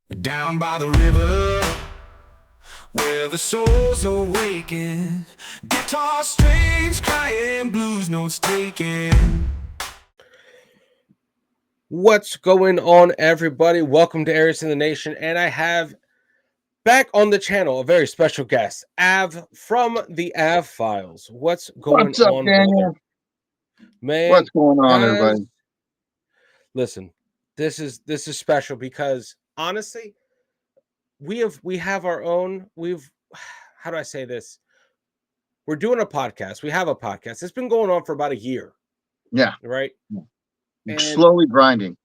Down by the river, where the souls awaken. Guitar strings crying, blues notes taken. What's going on, everybody? Welcome to Arias in the Nation, and I have back on the channel a very special guest, Av from the Av Files. What's going What's up, on, brother? Daniel? Man, What's going on, guys, everybody? listen, this is special because honestly, we have our own. We've how do I say this? We're doing a podcast. We have a podcast. It's been going on for about a year, Yeah, right? And slowly grinding.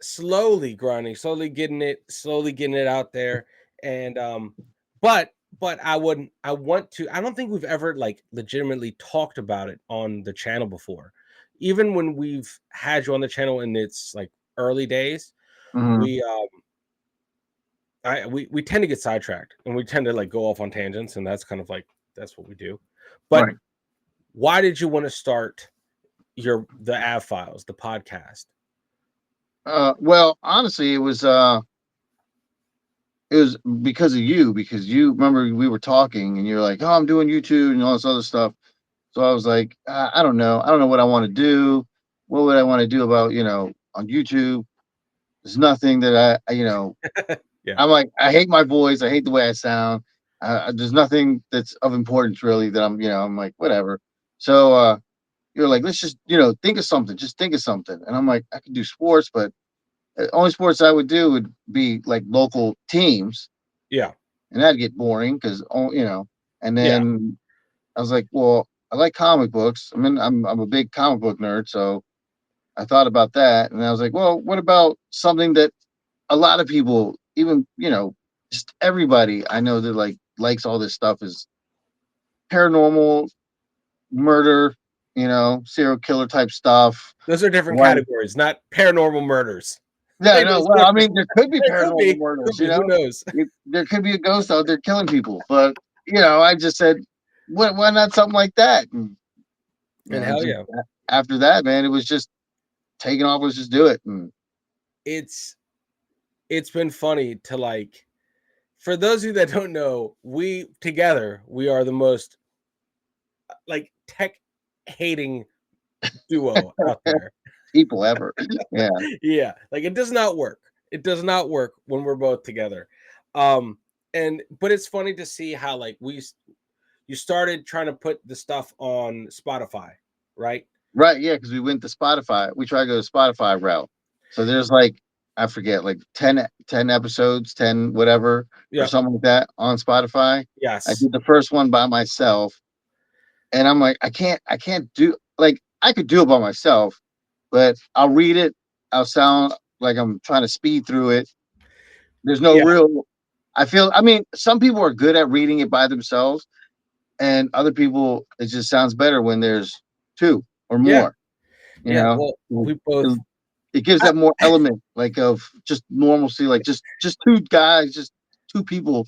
slowly grinding, slowly getting it out there. And but I don't think we've ever like legitimately talked about it on the channel before. Even when we've had you on the channel in its like early days, Hmm. we we tend to get sidetracked and we tend to like go off on tangents, and that's kind of like that's what we do. But Right. why did you want to start the Av Files, the podcast? Well, honestly, it was because of you. Because you remember we were talking, and you're like, "Oh, I'm doing YouTube and all this other stuff." So I was like, "I don't know. I don't know what I want to do. What would I want to do about on YouTube? There's nothing that Yeah. I'm like, I hate my voice. I hate the way I sound. There's nothing that's of importance really that I'm like, whatever. So you're like, let's just think of something. Just think of something. And I'm like, I could do sports, but the only sports I would do would be like local teams, Yeah. and that'd get boring because And Yeah. then I was like, well, I like comic books. I mean, I'm a big comic book nerd, so I thought about that, and I was like, well, what about something that a lot of people, even just everybody I know that likes all this stuff is paranormal, murder, serial killer type stuff. Those are different Like, categories, not paranormal murders. yeah, Like, no, those well, I different. mean, there could be It could paranormal be, murders, could be. Who knows? there could be a ghost out there killing people, but I just said, why not something like that? And And hell just yeah, after that, man, it was just taking off. Let's just do it. And it's it's been funny to like. For those of you that don't know, we are the most like tech hating duo out there. people ever, yeah, Yeah, like it does not work. It does not work when we're both together. Um, and but it's funny to see how like you started trying to put the stuff on Spotify, right? right, yeah, because we went to Spotify. We tried to go to Spotify route. So there's like, I forget, like 10 episodes, 10 whatever, or Yep. something like that on Spotify. I Yes. did the first one by myself, and I'm like, I can't do, like, I could do it by myself, but I'll read it, I'll sound like I'm trying to speed through it. There's no Yeah. real, I mean, some people are good at reading it by themselves, and other people, it just sounds better when there's two or Yeah. more, you Yeah. know. Well, it, we both. it gives I, that more element, like, of just normalcy, like just two guys, just two people,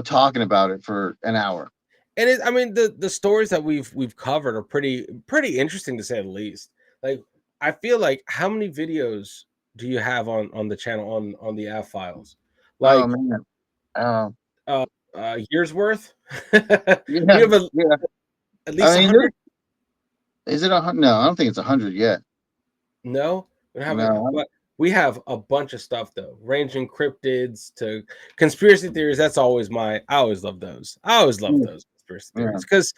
talking about it for an hour. and I mean the stories that we've covered are pretty interesting to say the least. Like I feel like how many videos do you have on the channel on the app files? Oh Like man. uh, uh years worth? yeah, We have yeah. at I least mean, 100. is it 100? No, I don't think it's 100 yet. No, we don't have it, No. but we have a bunch of stuff though, ranging cryptids to conspiracy theories. That's always I always love those. I always love Yeah, those conspiracy yeah. theories because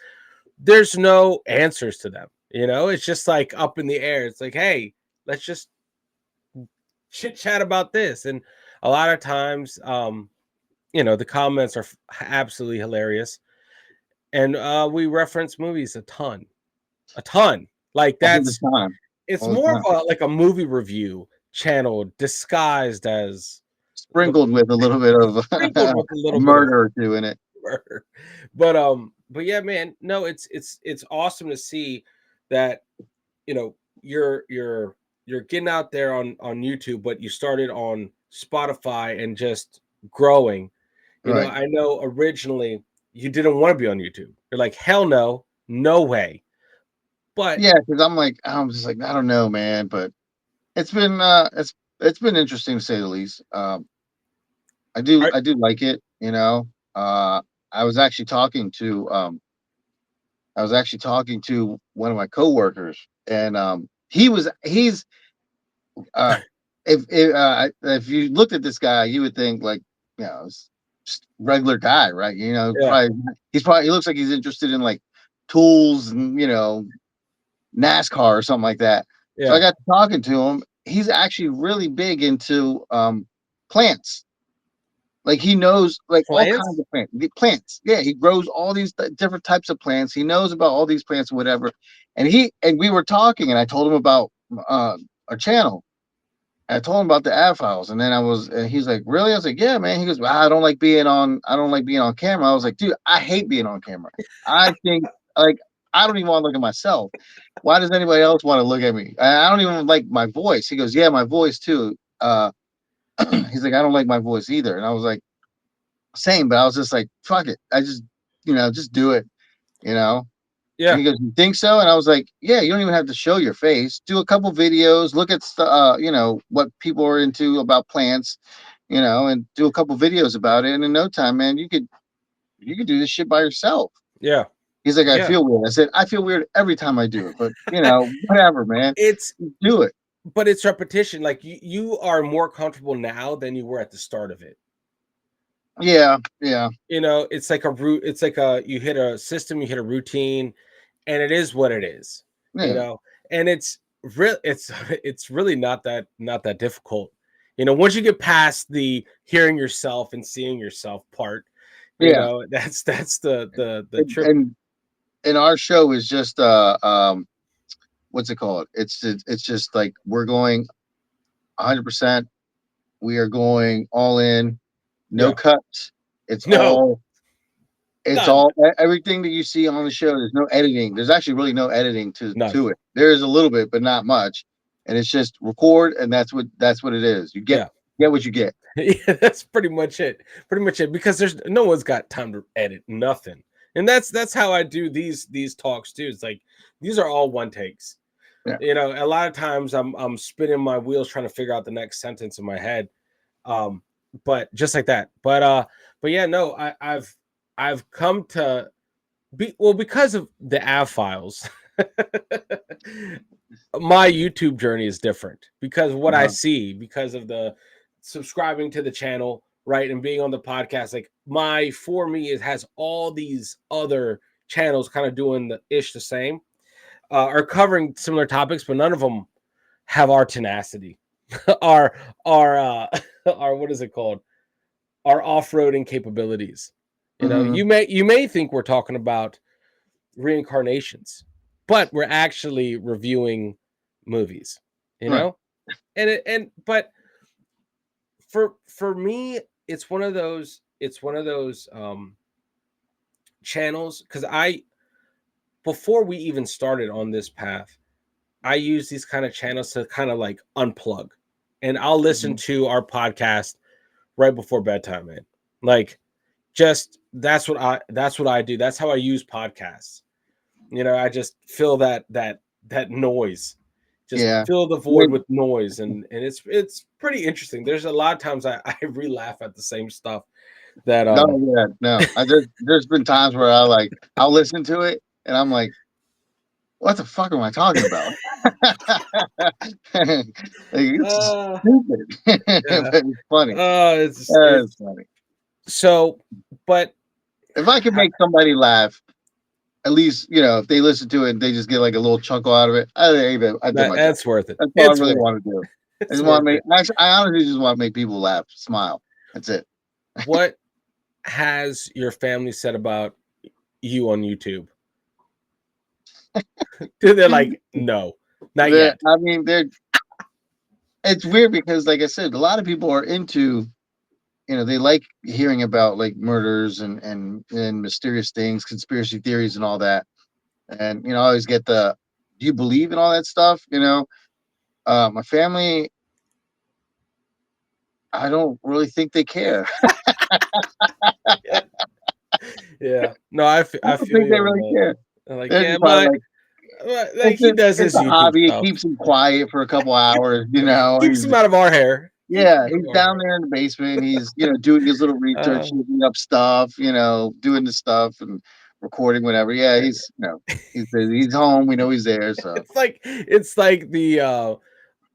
there's no answers to them. It's just like up in the air. It's like, hey, let's just chit chat about this. And a lot of times, the comments are absolutely hilarious. And we reference movies a ton. Like All the that's time, it's all the more of time, like a movie review channel disguised as the sprinkled with a little bit of sprinkled with a a little bit of murder or two in it. humor. But yeah, man, no, it's awesome to see that you're getting out there on YouTube, but you started on Spotify and just growing. Right. I know originally you didn't want to be on YouTube. You're like, hell no, no way. But Yeah, because I'm just like, I don't know, man, but it's been interesting to say the least. Right. I do like it. You know, I was actually talking to one of my coworkers, and he's uh if you looked at this guy, you would think like, it's just regular guy, right? Yeah. Probably he looks like he's interested in like tools and NASCAR or something like that. So I Yeah. got to talking to him. He's actually really big into plants. Like he knows like all kinds Plants? of plants. Yeah, he grows all these different types of plants. He knows about all these plants and whatever. And we were talking, and I told him about our channel. I told him about the ad files, and then and he's like, "Really?" I was like, "Yeah, man." He goes, "Well, I don't like being on camera." I was like, "Dude, I hate being on camera. I think like I don't even want to look at myself. Why does anybody else want to look at me? I don't even like my voice." He goes, "Yeah, my voice too." He's like, "I don't like my voice either," and I was like, "Same," but I was just like, "Fuck it, I just just do it," you know. And Yeah. he goes, "You think so?" And I was like, "Yeah, you don't even have to show your face. Do a couple videos, look at what people are into about plants, and do a couple videos about it. And in no time, man, you could do this shit by yourself." Yeah. He's like, "I Yeah. feel weird." I said, "I feel weird every time I do it, but whatever, man, It's do it." but it's repetition. Like you are more comfortable now than you were at the start of it. Yeah, yeah, It's like a route. It's like you hit a system, you hit a routine, and it is what it is. You yeah, know, and it's really not that difficult. Once you get past the hearing yourself and seeing yourself part, yeah. that's the And trip. and our show is just what's it called? It's just like we're going 100%. We are going all in, no Yeah. cuts. It's No, all none, everything that you see on the show. There's no editing. There's actually really no editing none. to it. There is a little bit, but not much. And it's just record, and that's what it is. You Yeah. get what you get. Yeah, that's pretty much it. Pretty much it. Because there's no one's got time to edit nothing. And that's how I do these talks too. It's like these are all one takes. Yeah. A lot of times I'm spinning my wheels trying to figure out the next sentence in my head. Um, but just like that. But yeah, no, I've come to be well because of the av files. My YouTube journey is different because of what I Uh-huh. see, because of the subscribing to the channel, right, and being on the podcast. Like my for me, it has all these other channels kind of doing the same, are covering similar topics, but none of them have our tenacity, our our our what is it called? Our off-roading capabilities. Hmm. You may think we're talking about reincarnations, but we're actually reviewing movies, you Right. know? But for me, it's one of those channels because I before we even started on this path, I use these kind of channels to kind of like unplug. And I'll listen Mhm. to our podcast right before bedtime, man. Like just that's what I do. That's how I use podcasts. I just fill that noise, just Yeah. fill the I void mean, with noise, and it's pretty interesting. There's a lot of times I re-laugh at the same stuff that no, yeah, no. There's been times where I'll listen to it, and I'm like, what the fuck am I talking about? Like, it's uh stupid, yeah but it's funny. it's It's funny. so but If I can make somebody laugh, at least if they listen to it and they just get like a little chuckle out of it, I did my job. that's worth it. That's all I It's really worth want to do. I it's just want worth to make. it. Actually, I honestly just want to make people laugh, smile. That's it. What has your family said about you on YouTube? They're like, no, not yet. I mean, it's weird because, like I said, a lot of people are into. They like hearing about like murders and mysterious things, conspiracy theories, and all that. And I always get the, "Do you believe in all that stuff?" My family, I don't really think they care. Yeah. Yeah. No, I I don't feel think they you on really that. care. I'm like, They're yeah, just probably like, like he does it's his a YouTube hobby. It stuff. keeps him quiet for a couple hours. Keeps He's him out of our hair. Yeah, All he's right. down there in the basement. He's, doing his little research, Uh, looking up stuff, doing the stuff and recording whatever. Yeah, he's busy. He's home. We know he's there. So it's like the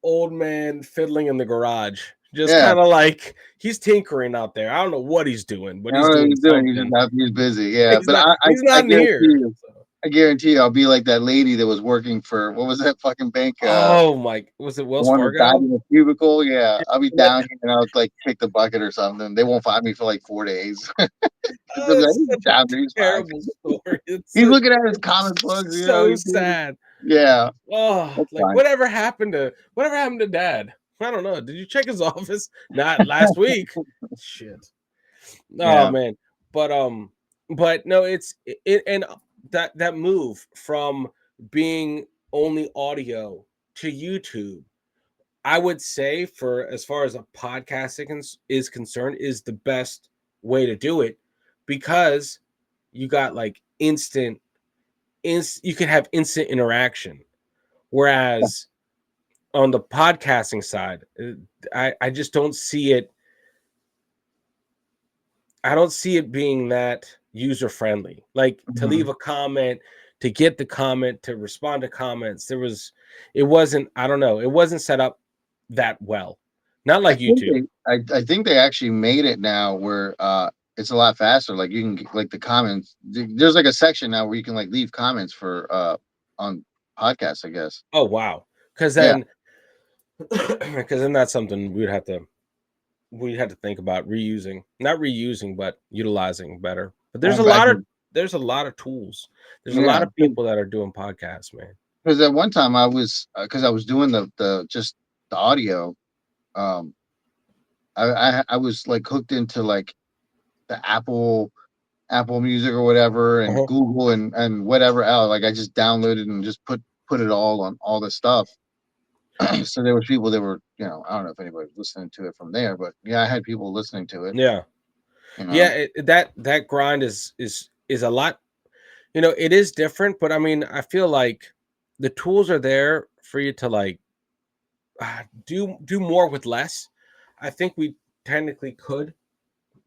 old man fiddling in the garage. Just yeah, kind of like he's tinkering out there. I don't know what he's doing, but I he's don't know what doing he's doing. He's just something. he's busy. Yeah, He's but not. I, I, He's I not in guarantee here. you, So. I guarantee you, I'll be like that lady that was working for what was that fucking bank? Oh my! Was it The Wells one that died Fargo? in the cubicle. Yeah, I'll be That, down here and I'll like kick the bucket or something. They won't find me for like 4 days. They'll be like, it's he's such a down there. He's fine. terrible story. It's He's so, looking at his comic books. so He's doing. sad. Yeah, Oh, that's like fine. whatever happened to Dad? I don't know. Did you check his office? Not last week. Shit. Oh Yeah. man. But no, and that move from being only audio to YouTube, I would say for as far as a podcasting is concerned, is the best way to do it because you got like you can have instant interaction. Whereas on the podcasting side, I just don't see it. I don't see it being that user friendly. Like to Mhm. leave a comment, to get the comment, to respond to comments. It wasn't. I don't know. It wasn't set up that well. Not I like think YouTube. I think they actually made it now where it's a lot faster. Like you can like the comments. There's like a section now where you can like leave comments for on podcasts. I guess. Oh wow. Because Yeah. then, because then that's something we'd have to think about reusing, not reusing, but utilizing better. But there's a I lot of think. tools. There's a lot Yeah. of people that are doing podcasts, man. Because at one time I was because I was doing the just the audio. Um, I was like hooked into like the Apple Music or whatever, and Uh-huh. Google and whatever else. Like I just downloaded and just put it all on all the stuff. So there was people that were, I don't know if anybody was listening to it from there, but yeah, I had people listening to it. Yeah. You Yeah, know, that grind is a lot. It is different, but I mean, I feel like the tools are there for you to like do more with less. I think we technically could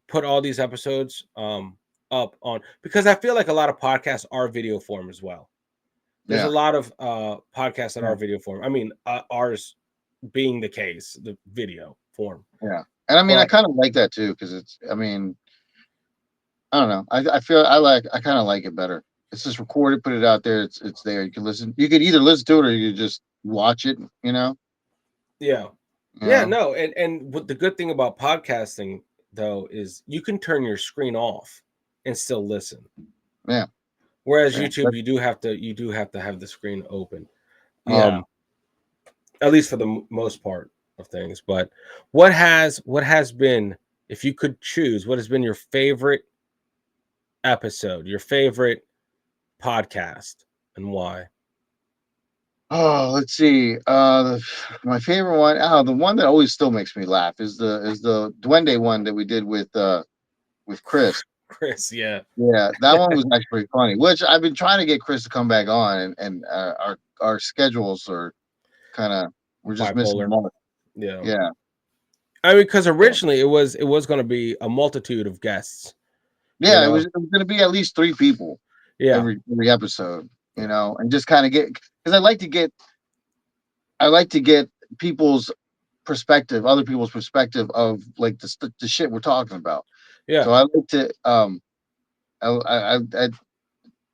put all these episodes up on because I feel like a lot of podcasts are video form as well. There's a yeah, lot of podcasts that yeah, are video form. I mean, ours being the case, the video form. yeah. And I mean, I But kind of like that too because it's. I mean, I don't know. I feel I kind of like it better. It's just recorded, put it out there. It's there. You can listen. You could either listen to it or you could just watch it. yeah. You Yeah, know. no, and what the good thing about podcasting though is you can turn your screen off and still listen. Yeah, Whereas yeah, YouTube, you do have to have the screen open. yeah. Um, at least for the most part of things. But what has been, if you could choose, what has been your favorite episode, your favorite podcast, and why? Oh, let's see. My favorite one. Oh, the one that always still makes me laugh is the Duende one that we did with Chris. Chris, yeah, Yeah, that one was actually pretty funny. Which I've been trying to get Chris to come back on, and our schedules are kind of we're just missing the bipolar, mark. yeah. Yeah, I mean, because yeah, originally it was going to be a multitude of guests, you yeah. It was know. it was going to be at least 3 people Yeah, every episode, yeah, and just kind of get because I like to get people's perspective, other people's perspective of like the shit we're talking about. yeah, So I like to I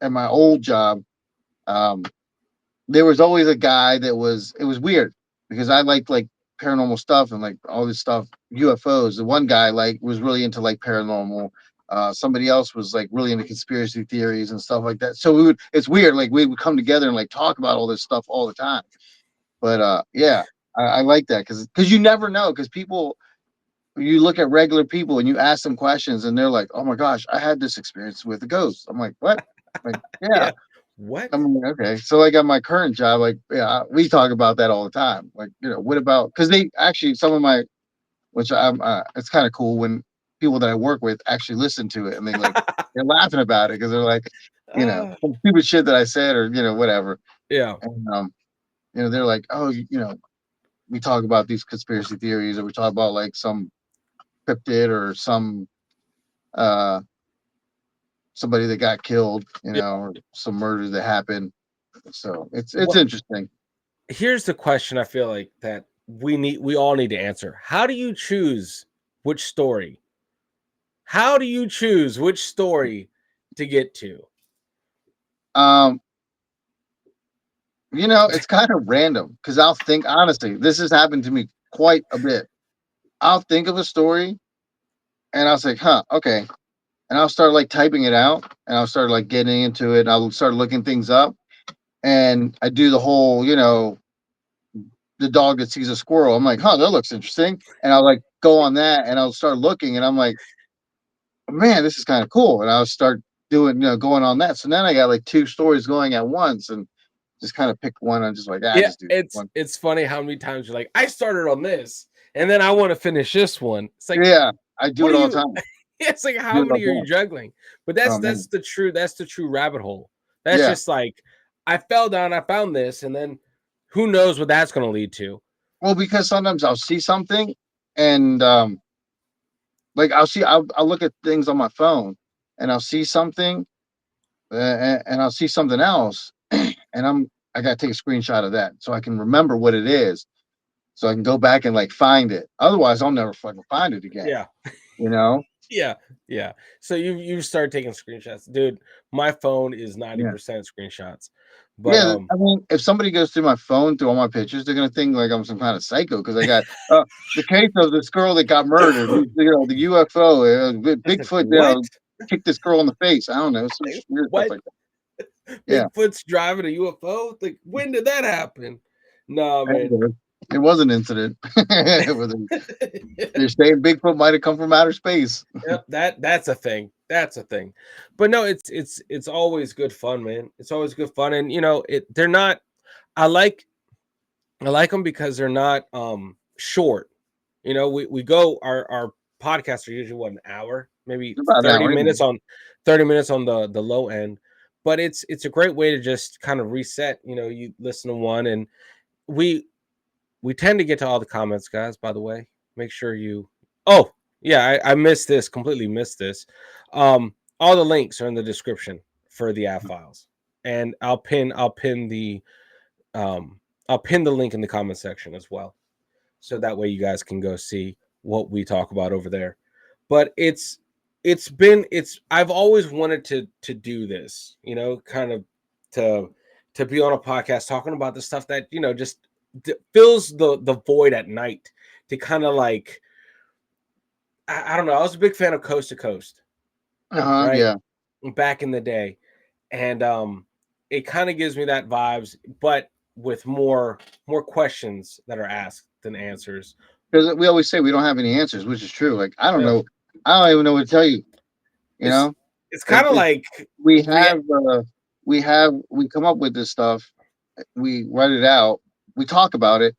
at my old job, um there was always a guy that it was weird because I liked like paranormal stuff and like all this stuff, UFOs. The one guy like was really into like paranormal. Somebody else was like really into conspiracy theories and stuff like that. So it's weird. Like we would come together and like talk about all this stuff all the time. But yeah, I like that because you never know because people you look at regular people and you ask them questions and they're like, oh my gosh, I had this experience with a ghost. I'm like, what? Like, yeah. yeah. What? I mean, okay. So like at my current job, like yeah, we talk about that all the time. Like, what about because they actually some of my which I'm it's kind of cool when people that I work with actually listen to it and they're laughing about it because they're like, Ah, some stupid shit that I said or whatever. yeah, And they're like, oh, we talk about these conspiracy theories, or we talk about like some cryptid or some uh somebody that got killed, Yeah. or some murders that happened. So it's What interesting. Here's the question I feel like that we all need to answer. How do you choose which story? How do you choose which story to get to? Um, it's kind of random because I'll think, honestly, this has happened to me quite a bit. I'll think of a story and I'll say, huh, okay. And I'll start like typing it out and I'll start like getting into it. And I'll start looking things up and I do the whole, the dog that sees a squirrel. I'm like, huh, that looks interesting. And I'll like go on that and I'll start looking and I'm like, man, this is kind of cool. And I'll start doing, going on that. So then I got like two stories going at once and just kind of pick one. I'm just like, Yeah, just do it's one. it's funny how many times you're like, I started on this, and then I want to finish this one. It's like, Yeah, I do what it are all the you? time. It's like, Do how it all many are the you time. juggling? But Oh that's man. the true rabbit hole. That's Yeah. just like, I fell down, I found this, and then who knows what that's going to lead to? Well, because sometimes I'll see something and like I'll look at things on my phone and I'll see something and I'll see something else and I gotta take a screenshot of that so I can remember what it is so I can go back and like find it. Otherwise, I'll never fucking find it again. Yeah, You know? yeah, yeah. So you start taking screenshots, dude. My phone is Yeah. 90% screenshots, but Yeah, I mean, if somebody goes through my phone through all my pictures, they're gonna think like I'm some kind of psycho because I got the case of this girl that got murdered. The UFO, it's like, Bigfoot, what? kicked this girl in the face. I don't know, some Like, weird stuff what? like that. Yeah, Bigfoot's driving a UFO? Like, when did that happen? No, man. it was an incident. Where they're saying Bigfoot might have come from outer space. Yep, that's a thing. That's a thing. But no, it's always good fun, man. It's always good fun, and they're not. I like I like them because they're not short. We go our podcasts are usually what, an hour, maybe It's about an 30 hour. Yeah. minutes on 30 minutes on the low end. But it's a great way to just kind of reset. You listen to one, and we we tend to get to all the comments, guys. By the way, make sure you. Oh yeah, I missed this. Completely missed this. All the links are in the description for the app files, and um I'll pin the link in the comment section as well, so that way you guys can go see what we talk about over there. But it's I've always wanted to do this, kind of to be on a podcast talking about the stuff that just fills the void at night, to kind of like, I don't know. I was a big fan of Coast to Coast, right, Yeah. back in the day, and it kind of gives me that vibes, but with more questions that are asked than answers. Because we always say we don't have any answers, which is true. Like I don't Yeah, know, I don't even know what to tell you. You it's know, it's kind of it, like we we have we come up with this stuff, we write it out, we talk about it,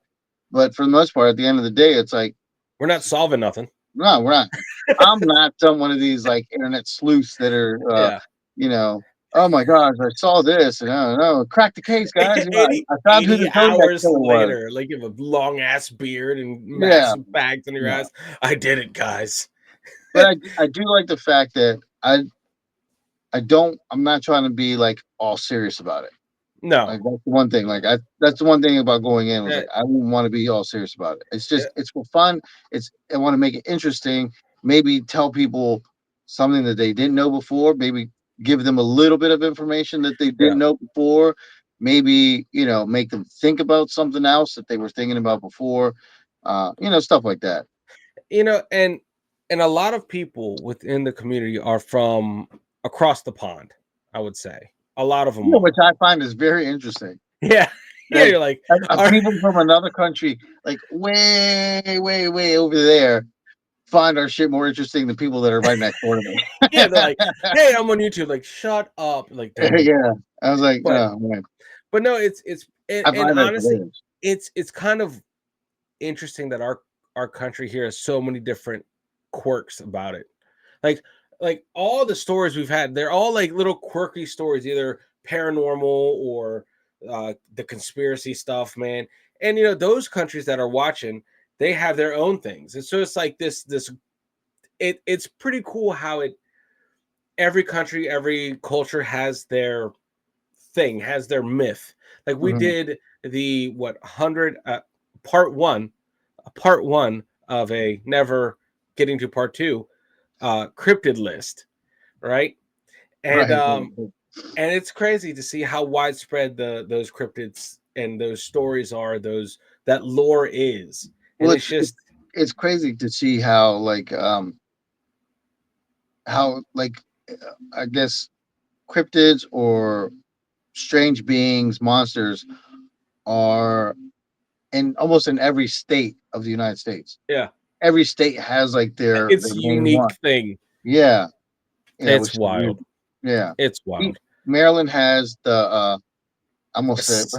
but for the most part, at the end of the day, it's like, we're not solving nothing. no, we're not. I'm not some one of these like internet sleuths that are, Yeah. you know, oh my gosh, I saw this and I don't know, crack the case, guys. 80, I found who the 80 Zodiac hours killer was. later, like, you have a long ass beard and Yeah, massive bags in your no, ass. I did it, guys. but I do like the fact that I'm not trying to be like all serious about it. No. Like that's the one thing. That's the one thing about going in was Uh, like I wouldn't want to be all serious about it. It's uh, just it's for fun. I want to make it interesting. Maybe tell people something that they didn't know before. Maybe give them a little bit of information that they yeah. didn't know before. Maybe make them think about something else that they were thinking about before. Stuff like that. And a lot of people within the community are from across the pond, I would say. A lot of them Which are. I find is very interesting. Yeah. Yeah, Like you're like, people from another country, like way, way, way over there, find our shit more interesting than people that are right next door to yeah, they're me. like, hey, I'm on YouTube. Like, shut up. Like, dude. Yeah, I was like, But oh man, but no, it's I and find that honestly, hilarious. it's kind of interesting that our country here has so many different quirks about it. Like all the stories we've had, they're all like little quirky stories, either paranormal or the conspiracy stuff, man. And those countries that are watching, they have their own things. And so it's like it's pretty cool how every country, every culture has their thing, has their myth. Like we Mhm. did the 100 part one of a never getting to part two cryptid list, right? And Right. and it's crazy to see how widespread those cryptids and those stories are, those that lore is. And Well, it's just it's crazy to see how like I guess cryptids or strange beings, monsters are in almost in every state of the United States. yeah, Every state has like it's their a main one. unique thing. Yeah, yeah, It's which is weird. wild. Yeah. It's wild. Maryland has the I almost said S-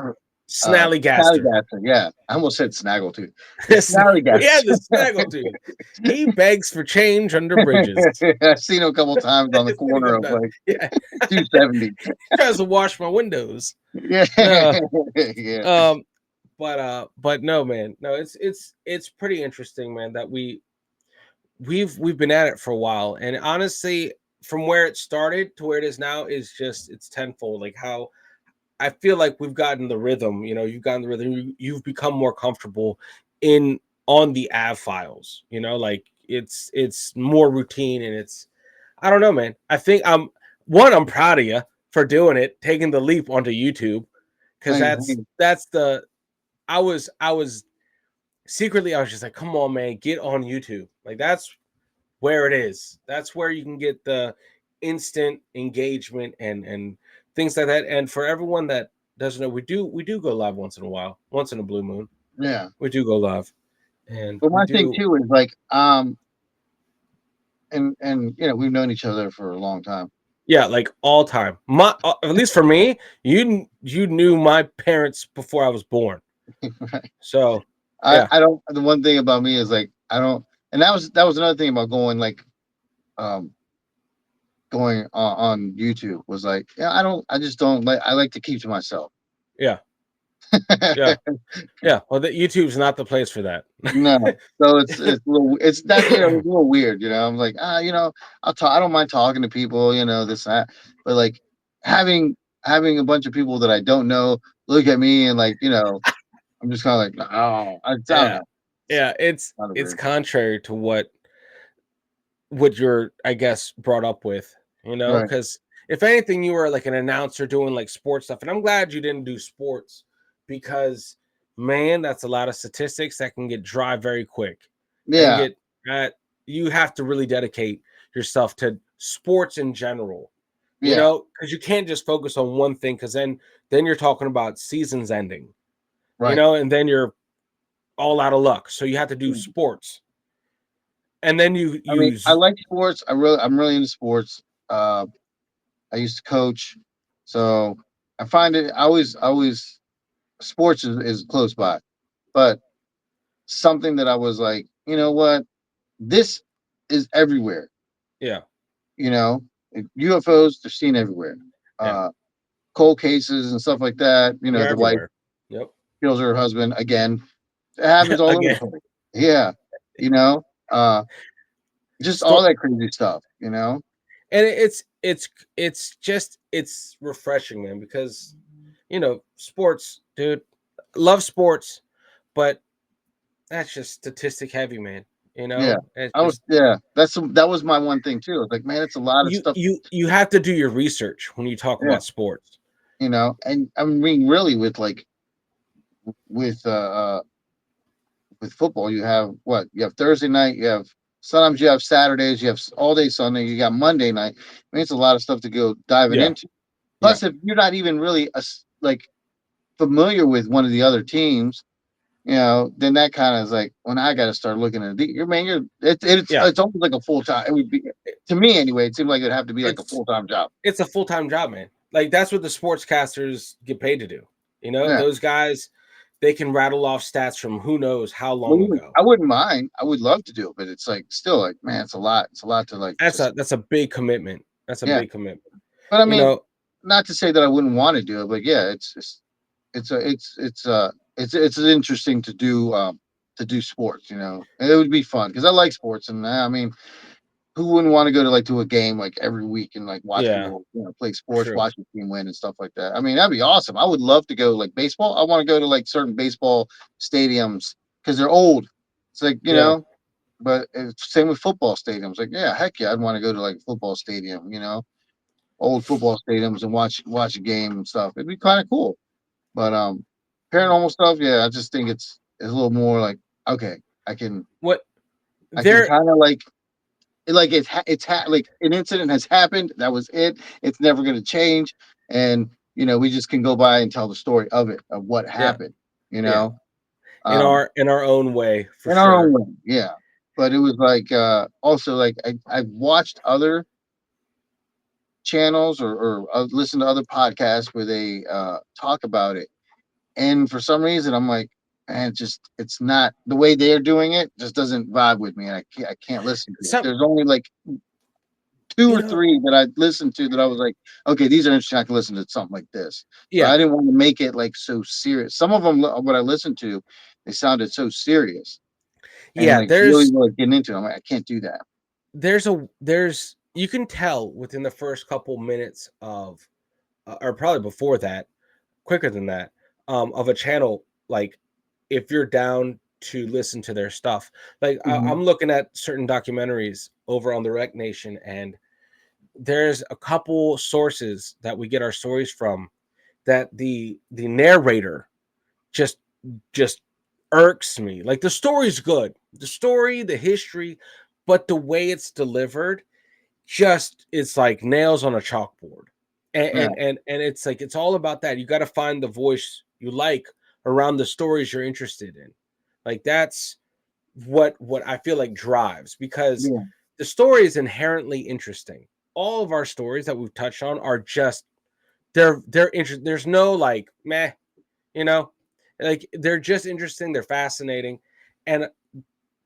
Snallygaster. Snallygaster. Yeah, I almost said Snaggletooth. The Yeah, Snallygaster. the snaggletooth. He begs for change under bridges. I've seen him a couple times on the It's gonna corner come of down. like Yeah, 270. tries to wash my windows. Yeah, No, yeah, but no, man, no, it's pretty interesting, man, that we've been at it for a while, and honestly, from where it started to where it is now is just it's tenfold. Like how I feel like we've gotten the rhythm. You've gotten the rhythm. You've become more comfortable in on the AV files. Like it's more routine, and it's I don't know, man. I think I'm proud of you for doing it, taking the leap onto YouTube, because Thank that's you. that's the I was secretly I was just like, come on, man, get on YouTube. Like that's where it is. That's where you can get the instant engagement and things like that. And for everyone that doesn't know, we do go live once in a while, once in a blue moon. Yeah, We do go live, and but we my thing do, too is like and we've known each other for a long time. yeah, like all time. My at least for me, you knew my parents before I was born. Right. So I yeah, I don't. The one thing about me is like I don't, and that was another thing about going like um going on YouTube was like yeah I just don't like I like to keep to myself. yeah, yeah, yeah. Well, YouTube's not the place for that. No, so it's a little it's that it's a little weird. I'm like I'll talk. I don't mind talking to people. This that, but like having having a bunch of people that I don't know look at me and like I'm just kind of like no I don't Yeah, know. It's yeah. It's kind of it's weird. contrary to what you're, I guess, brought up with, Right. because if anything, you were like an announcer doing like sports stuff. And I'm glad you didn't do sports because, man, that's a lot of statistics that can get dry very quick and Yeah. get you have to really dedicate yourself to sports in general, Yeah. because you can't just focus on one thing because then you're talking about seasons ending, Right. and then you're all out of luck. So you have to do sports. And then you I mean, I use like sports. I'm really into sports. Uh, I used to coach, so I find it. I always sports is close by, but something that I was like, you know what, this is everywhere. yeah, You know, UFOs they're seen everywhere. yeah. Uh, Cold cases and stuff like that. They're The wife everywhere. Yep. kills her husband again. It happens all over the Again. place. Yeah, you know, uh, just all Sto- that crazy stuff. and it's refreshing, man, because sports, dude. Love sports, but that's just statistic heavy, man. Yeah. It's just Yeah, that was my one thing too. It's like, man, it's a lot of you stuff. you you have to do your research when you talk Yeah, about sports. and I mean, really, with like with uh, uh with football, you have what? You have Thursday night. You have sometimes you have Saturdays. You have all day Sunday. You got Monday night. I mean, it's a lot of stuff to go diving Yeah, into. yeah, Plus, if you're not even really like familiar with one of the other teams, then that kind of is like when I got to start looking at it. You're man, you're yeah. it's almost like a full time. It would be to me anyway. It seemed like it'd have to be like a It's full time job. it's a full-time job, man. Like that's what the sportscasters get paid to do. Yeah. Those guys, they can rattle off stats from who knows how Well, long ago. I wouldn't mind. I would love to do it, but it's like still like, man, it's a lot. It's a lot to like That's a just that's a big commitment. That's a yeah. big commitment. But I You mean, know, not to say that I wouldn't want to do it, but yeah, it's a it's interesting to do sports, and it would be fun because I like sports, and I mean, who wouldn't want to go to to a game like every week and like watch Yeah, people play sports, true. watch the team win and stuff like that. I mean, that'd be awesome. I would love to go like baseball. I want to go to like certain baseball stadiums because they're old. It's like Yeah. but it's same with football stadiums. Like, yeah, heck yeah, I'd want to go to like a football stadium, old football stadiums and watch a game and stuff. It'd be kind of cool. But paranormal stuff, yeah, I just think it's a little more like okay, I can What I can there kind of like like an incident has happened. That was it. It's never going to change, and we just can go by and tell the story of it of what yeah, happened. You yeah. know, um, In our own way, for in our own sure. way, yeah. But it was like also like I've watched other channels or listened to other podcasts where they talk about it, and for some reason I'm like, man, it's not the way they're doing it. Just doesn't vibe with me, and I can't listen to it. Some There's only like two you or know, three that I listened to that I was like, okay, these are interesting. I can listen to something like this. So yeah. I didn't want to make it like so serious. Some of them, what I listened to, they sounded so serious and Yeah, like really like getting into it. I'm like, I can't do that. there's you can tell within the first couple minutes of or probably before that, quicker than that, of a channel, like if you're down to listen to their stuff. Like Hmm. I'm looking at certain documentaries over on the Rec Nation, and there's a couple sources that we get our stories from that the narrator just just irks me. Like the story's good, the story, the history, but the way it's delivered just it's like nails on a chalkboard. And Yeah, it's like it's all about that. You got to find the voice you like around the stories you're interested in. Like that's what I feel like drives, because yeah, the story is inherently interesting. All of our stories that we've touched on are just they're interesting. There's no like meh, you know, like they're just interesting. They're fascinating, and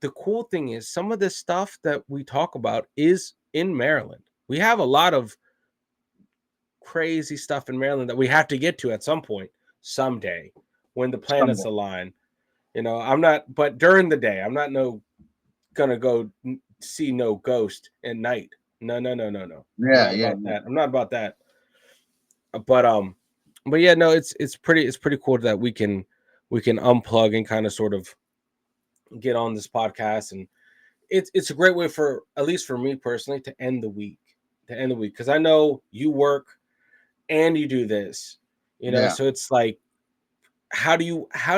the cool thing is some of this stuff that we talk about is in Maryland. We have a lot of crazy stuff in Maryland that we have to get to at some point, someday, when the planets someday. align. I'm not, but during the day, I'm not gonna go see no ghost at night. No, no, no, no, no. I'm Yeah, not yeah, about yeah. that. I'm not about that. But but yeah, no, it's pretty cool that we can unplug and kind of sort of get on this podcast, and it's a great way for, at least for me personally, to end the week. Because I know you work and you do this, Yeah. so it's like how do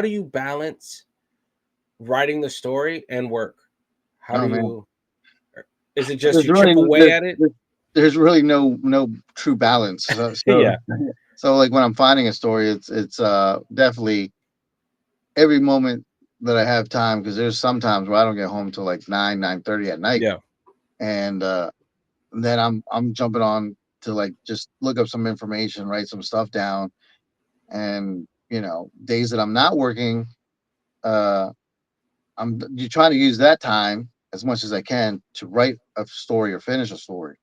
you balance writing the story and work? How do Oh man, you Is it just there's you really chip away at it? there's really no true balance. So, Yeah, so like when I'm finding a story, it's definitely every moment that I have time because there's sometimes where I don't get home till like 9:30 at night, yeah, and then I'm jumping on to like just look up some information, write some stuff down, and days that I'm not working, uh, I'm you trying to use that time as much as I can to write a story or finish a story.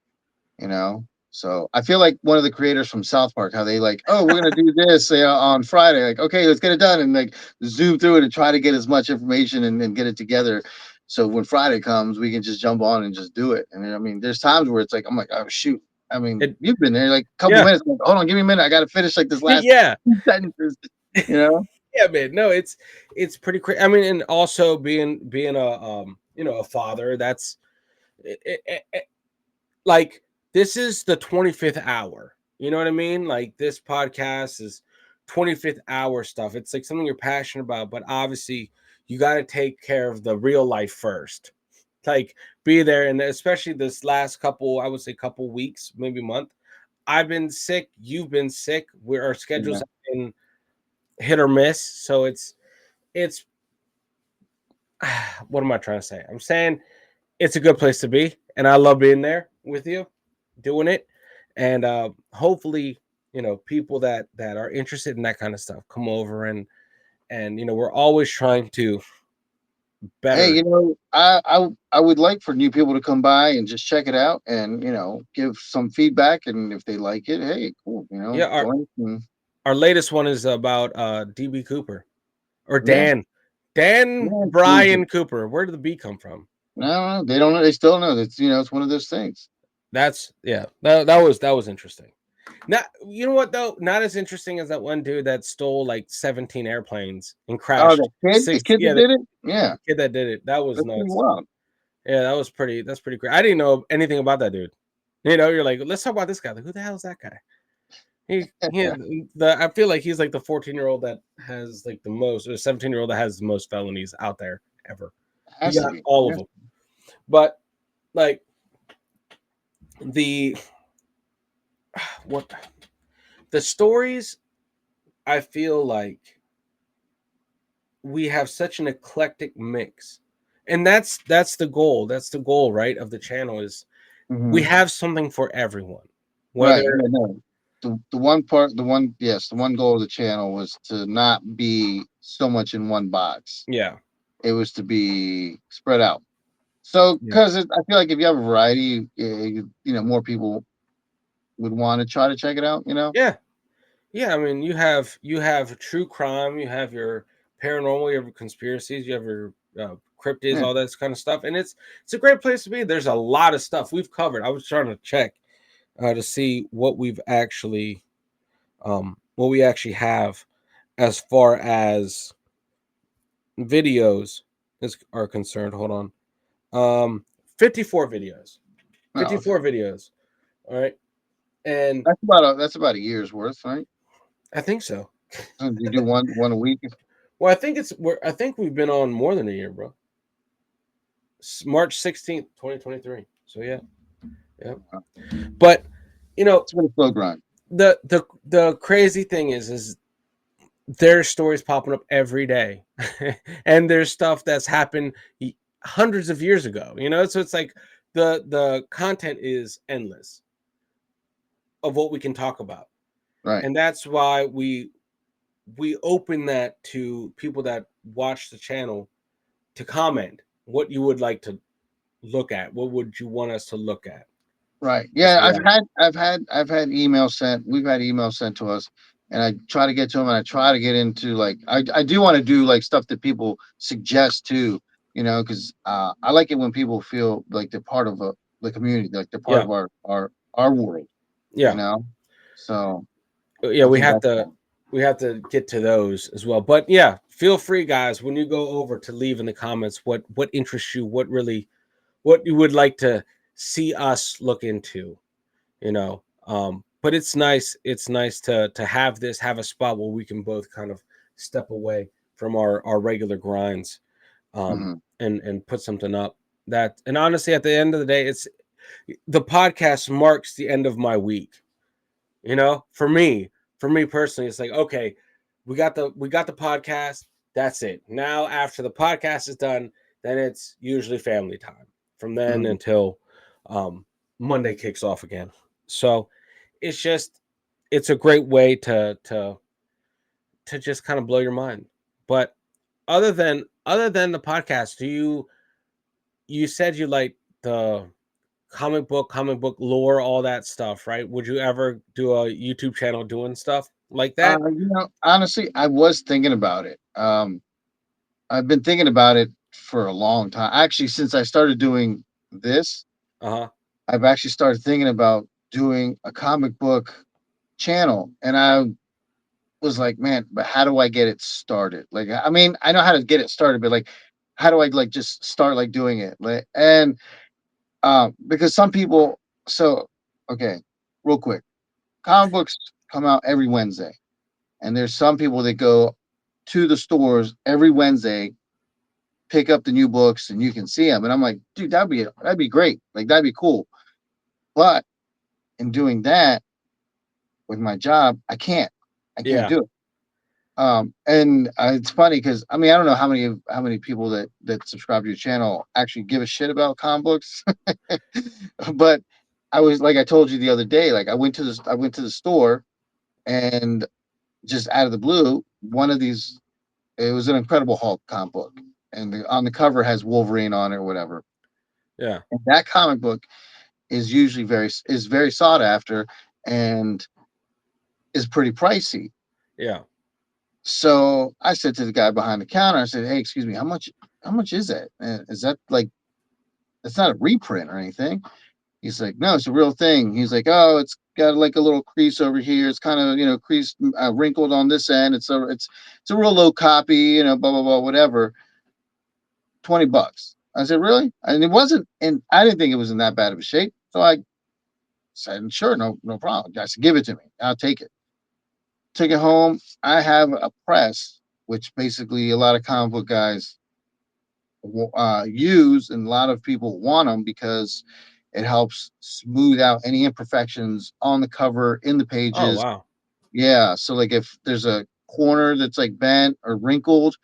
So I feel like one of the creators from South Park, how they like, oh, we're gonna do this on Friday, like, okay, let's get it done, and like zoom through it and try to get as much information and get it together. So when Friday comes, we can just jump on and just do it. And I mean, there's times where it's like, I'm like, oh shoot. I mean, it, you've been there like a couple yeah, minutes. I'm like, hold on, give me a minute. I got to finish like this last yeah, two sentences. You know? yeah, man. No, it's pretty crazy. I mean, and also being a father. That's like this is the 25th hour. You know what I mean? Like this podcast is 25th hour stuff. It's like something you're passionate about, but obviously you got to take care of the real life first. Like be there, and especially this last couple, I would say couple weeks, maybe month. I've been sick. You've been sick. Our schedules Yeah. have been hit or miss. So it's what am I trying to say? I'm saying it's a good place to be, and I love being there with you, doing it, and hopefully, people that are interested in that kind of stuff come over, and we're always trying to Hey, better. I would like for new people to come by and just check it out and give some feedback, and if they like it, hey, cool, Yeah, our join. And our latest one is about DB Cooper, or Yeah, Dan yeah, Brian Cooper. Where did the B come from? no, they don't know. They still know. It's it's one of those things. That's yeah. That was interesting. Not you know what though? Not as interesting as that one dude that stole like 17 airplanes and Oh, crashed the six. kid that Yeah, the did it. Yeah, kid that did it. That was that's pretty nuts. wild. Yeah, that was pretty. That's pretty great. I didn't know anything about that dude. You know, you're like, let's talk about this guy. Like, who the hell is that guy? He had the. I feel like he's like the 14-year-old that has like the most, or 17-year-old that has the most felonies out there ever. He Has to got be. all of Yeah. them. But like the what the stories, I feel like we have such an eclectic mix, and that's the goal. That's the goal, right, of the channel is we Hmm. have something for everyone. Whether Right. Yeah. No. The one part, the one, yes, the one goal of the channel was to not be so much in one box. yeah, It was to be spread out. So, yeah, because I feel like if you have a variety, more people would want to try to check it out. yeah, yeah. I mean, you have true crime, you have your paranormal, you have your conspiracies, you have your cryptids, Yeah. all that kind of stuff, and it's a great place to be. There's a lot of stuff we've covered. I was trying to check to see what we actually have as far as videos are concerned. Hold on. 54 videos. Oh, okay. 54 videos. All right. And That's about a year's worth, right? I think so. You do one a week. Well, I think we've been on more than a year, bro. March 16th, 2023. So yeah. Yeah. But you know, It's been a slow grind. the crazy thing is there's stories popping up every day. And there's stuff that's happened hundreds of years ago, so it's like the content is endless of what we can talk about. Right. And that's why we open that to people that watch the channel to comment what you would like to look at, what would you want us to look at. Right. Just Yeah, yeah, I've had emails sent. We've had emails sent to us, and I try to get to them, and I try to get into like I do want to do like stuff that people suggest too. Because I like it when people feel like they're part of the community, like they're part yeah, of our world. You yeah, know, so yeah. I we think have that's to fun. we have to get to those as well. But yeah, feel free, guys, when you go over to leave in the comments what interests you, what you would like to see us look into. But it's nice to have a spot where we can both kind of step away from our regular grinds, Hmm. and put something up that. And honestly, at the end of the day, it's the podcast marks the end of my week. For me personally, it's like, okay, we got the podcast. That's it. Now, after the podcast is done, then it's usually family time from then Hmm. until um, Monday kicks off again. So it's a great way to just kind of blow your mind. But other than the podcast, you said you like the comic book lore, all that stuff, right? Would you ever do a YouTube channel doing stuff like that? Honestly, I was thinking about it. I've been thinking about it for a long time. Actually, since I started doing this, Uh-huh. I've actually started thinking about doing a comic book channel. And I was like, man, but how do I get it started? Like, I mean, I know how to get it started, but like, how do I like just start like doing it? Like, and because some people, so okay, real quick, comic books come out every Wednesday, and there's some people that go to the stores every Wednesday, pick up the new books, and you can see them. And I'm like, dude, that'd be great. Like, that'd be cool. But in doing that with my job, I can't Yeah. do it. And it's funny because I mean I don't know how many people that subscribe to your channel actually give a shit about comic books, but I was like I told you the other day, like I went to the store and just out of the blue, one of these it was an Incredible Hulk comic book, and on the cover has Wolverine on it or whatever. Yeah. And that comic book is very sought after and is pretty pricey. Yeah. So I said to the guy behind the counter, I said, "Hey, excuse me, how much is that? Is that like it's not a reprint or anything?" He's like, "No, it's a real thing." He's like, "Oh, it's got like a little crease over here. It's kind of creased, wrinkled on this end. It's a real low copy, blah blah blah, whatever. $20." I said, "Really?" And it wasn't, and I didn't think it was in that bad of a shape. So I said, "Sure, no problem." I said, "Give it to me. I'll take it." Take it home. I have a press, which basically a lot of comic book guys use, and a lot of people want them because it helps smooth out any imperfections on the cover, in the Oh pages. wow. Yeah, so like if there's a corner that's like bent or wrinkled,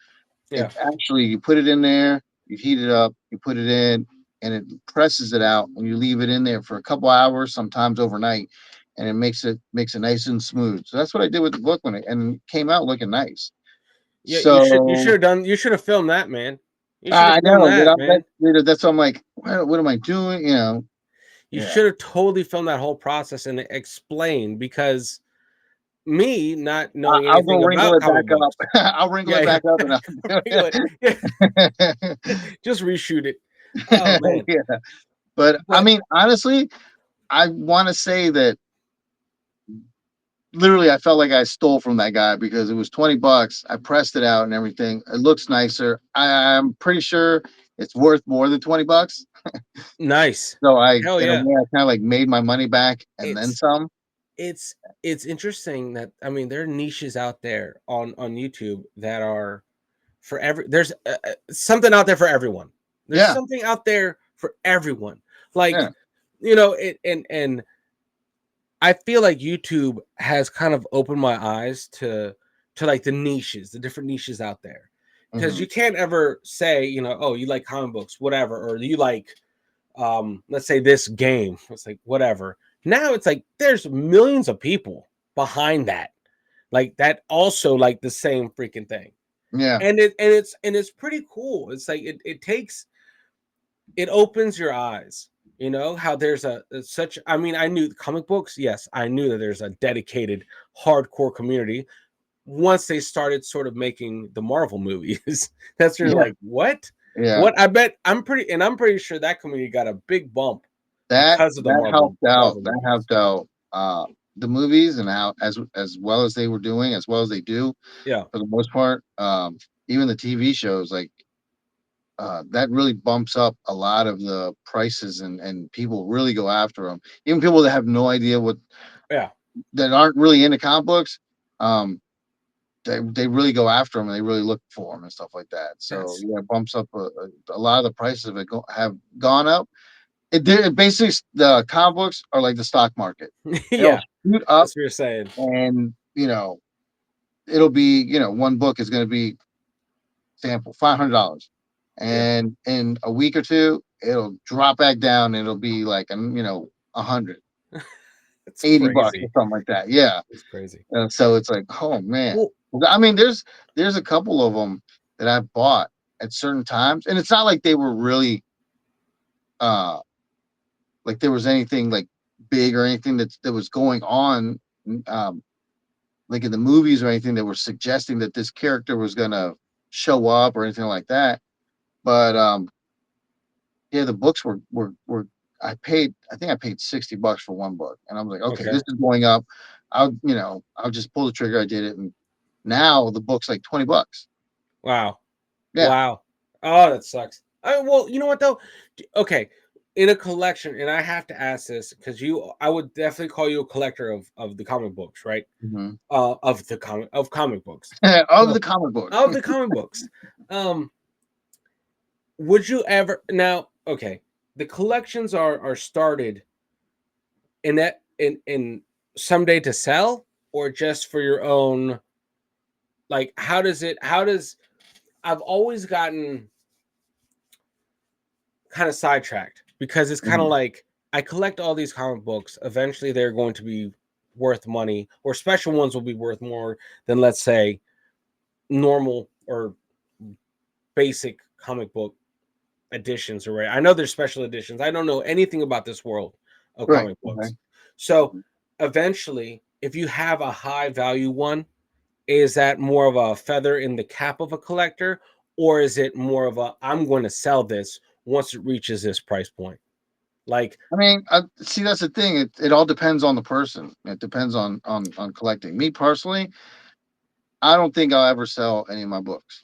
Yeah. it actually, you put it in there, you heat it up, you put it in, and it presses it out, and you leave it in there for a couple hours, sometimes overnight, and it makes it nice and smooth. So that's what I did with the book and it came out looking nice. Yeah, you should So have done you should have filmed that, man. You should have I filmed know that, man. that's what I'm like. What am I doing? You Yeah. should have totally filmed that whole process and explained, because me not knowing I'll go anything wrinkle about it back comic up. books. I'll wrinkle Yeah, it yeah. back up and I'll do Wrinkle it. Yeah. it. Just reshoot it. Oh man. Yeah. But I But mean, honestly, I want to say that literally I felt like I stole from that guy because it was $20. I pressed it out and everything. It looks nicer. I'm pretty sure it's worth more than $20. nice. So Hell in a yeah. way, I kind of like made my money back and then It's some. it's it's interesting that, I mean, there are niches out there on YouTube that are for there's something out there for everyone. There's Yeah. something out there for everyone. Like, Yeah. and I feel like YouTube has kind of opened my eyes to like the niches, the different niches out there. Because Hmm. you can't ever say, oh, you like comic books, whatever, or you like let's say this game. It's like whatever. Now it's like there's millions of people behind that. Like that also like the same freaking thing. Yeah. And it's pretty cool. It's like it opens your eyes. How there's such, I mean, I knew comic books, yes, I knew that there's a dedicated hardcore community once they started sort of making the Marvel movies. That's really Yeah. like, what? Yeah. What? I'm pretty sure that community got a big bump that because of the that Marvel helped out. Marvel That movies. helped out the movies and how as well as they were doing, as well as they do Yeah. for the most part. Even the TV shows, like that really bumps up a lot of the prices, and people really go after them. Even people that have no idea what Yeah. that aren't really into comic books, um, they really go after them and they really look for them and stuff like that. So That's yeah, it bumps up a lot of the prices of it have gone up. It basically, the comic books are like the stock market. It'll yeah. shoot up, That's what you're saying. and it'll be, one book is going to be sample $500, Yeah. and in a week or two it'll drop back down. And it'll be like 100, It's $80 or crazy. something like that. Yeah. It's crazy. And so it's like, oh man. Well, I mean, there's a couple of them that I've bought at certain times, and it's not like they were really uh like there was anything like big or anything that was going on, um like in the movies or anything that were suggesting that this character was gonna show up or anything like that. But yeah, the books were I think I paid $60 for one book, and I was like, okay, okay. this is going up. I'll just pull the trigger. I did it, and now the book's like $20. Wow. Yeah. Wow. Oh, that sucks. Well, you know what though? Okay, in a collection, and I have to ask this because I would definitely call you a collector of the comic books, right? Hmm. Of comic books, Of no, the comic book. of the comic books. Um, would you ever now? Okay, the collections are started in someday to sell, or just for your own. Like, how does it? How does I've always gotten kind of sidetracked because it's kind of Mhm. like I collect all these comic books. Eventually, they're going to be worth money, or special ones will be worth more than, let's say, normal or basic comic book editions. Or right, I know there's special editions. I don't know anything about this world of Right. comic Okay. books. So Mhm. eventually, if you have a high value one, is that more of a feather in the cap of a collector, or is it more of a I'm going to sell this once it reaches this price point? Like, I mean, see, that's the thing. It all depends on the person. It depends on collecting. Me personally, I don't think I'll ever sell any of my books.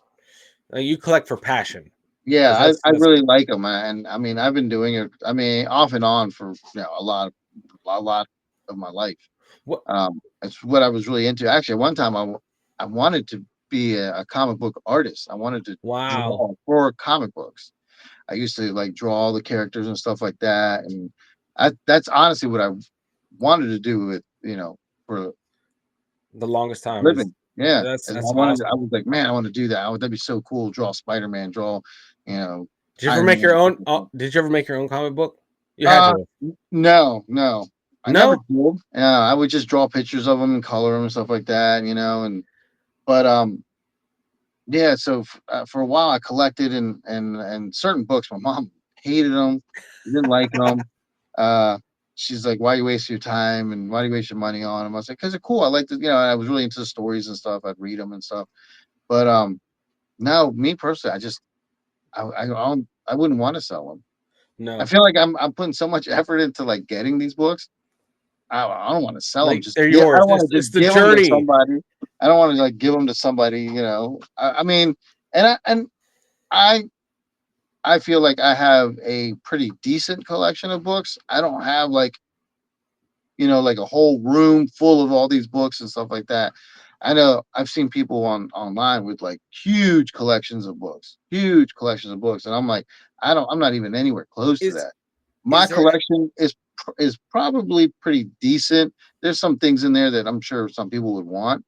you collect for passion, Yeah, because I that's really like them, and I mean, I've been doing it. I mean, off and on for a lot of my life. what. It's what I was really into. Actually, one time I wanted to be a comic book artist. I wanted to Wow. draw for comic books. I used to like draw all the characters and stuff like that, and that's honestly what I wanted to do with for a The longest time is living. Yeah, that's and that's I awesome. was like, man, I want to do that. That'd be so cool. Draw Spider Man, draw you know Did you ever Iron make Man. your Stuff own? like that. Did you ever make your own comic book? You had to. No, no, I never No. did. I would just draw pictures of them and color them and stuff like that, and but yeah. So for a while, I collected and certain books. My mom hated them, didn't like them. Uh, she's like, "Why you waste your time and why do you waste your money on them?" I was like, "Cause they're cool. I like the, I was really into the stories and stuff. I'd read them and stuff." But no, me personally, I wouldn't want to sell them. I No. feel like I'm putting so much effort into like getting these books. I don't want to sell them. Like, Just they're yeah, I yours. don't want It's to it's just the give them to journey. somebody. I don't want to like give them to somebody. I mean, and I feel like I have a pretty decent collection of books. I don't have like like a whole room full of all these books and stuff like that. I know I've seen people online with like huge collections of books, and I'm like, I'm not even anywhere close to Is that. My is there collection is probably pretty decent. There's some things in there that I'm sure some people would want,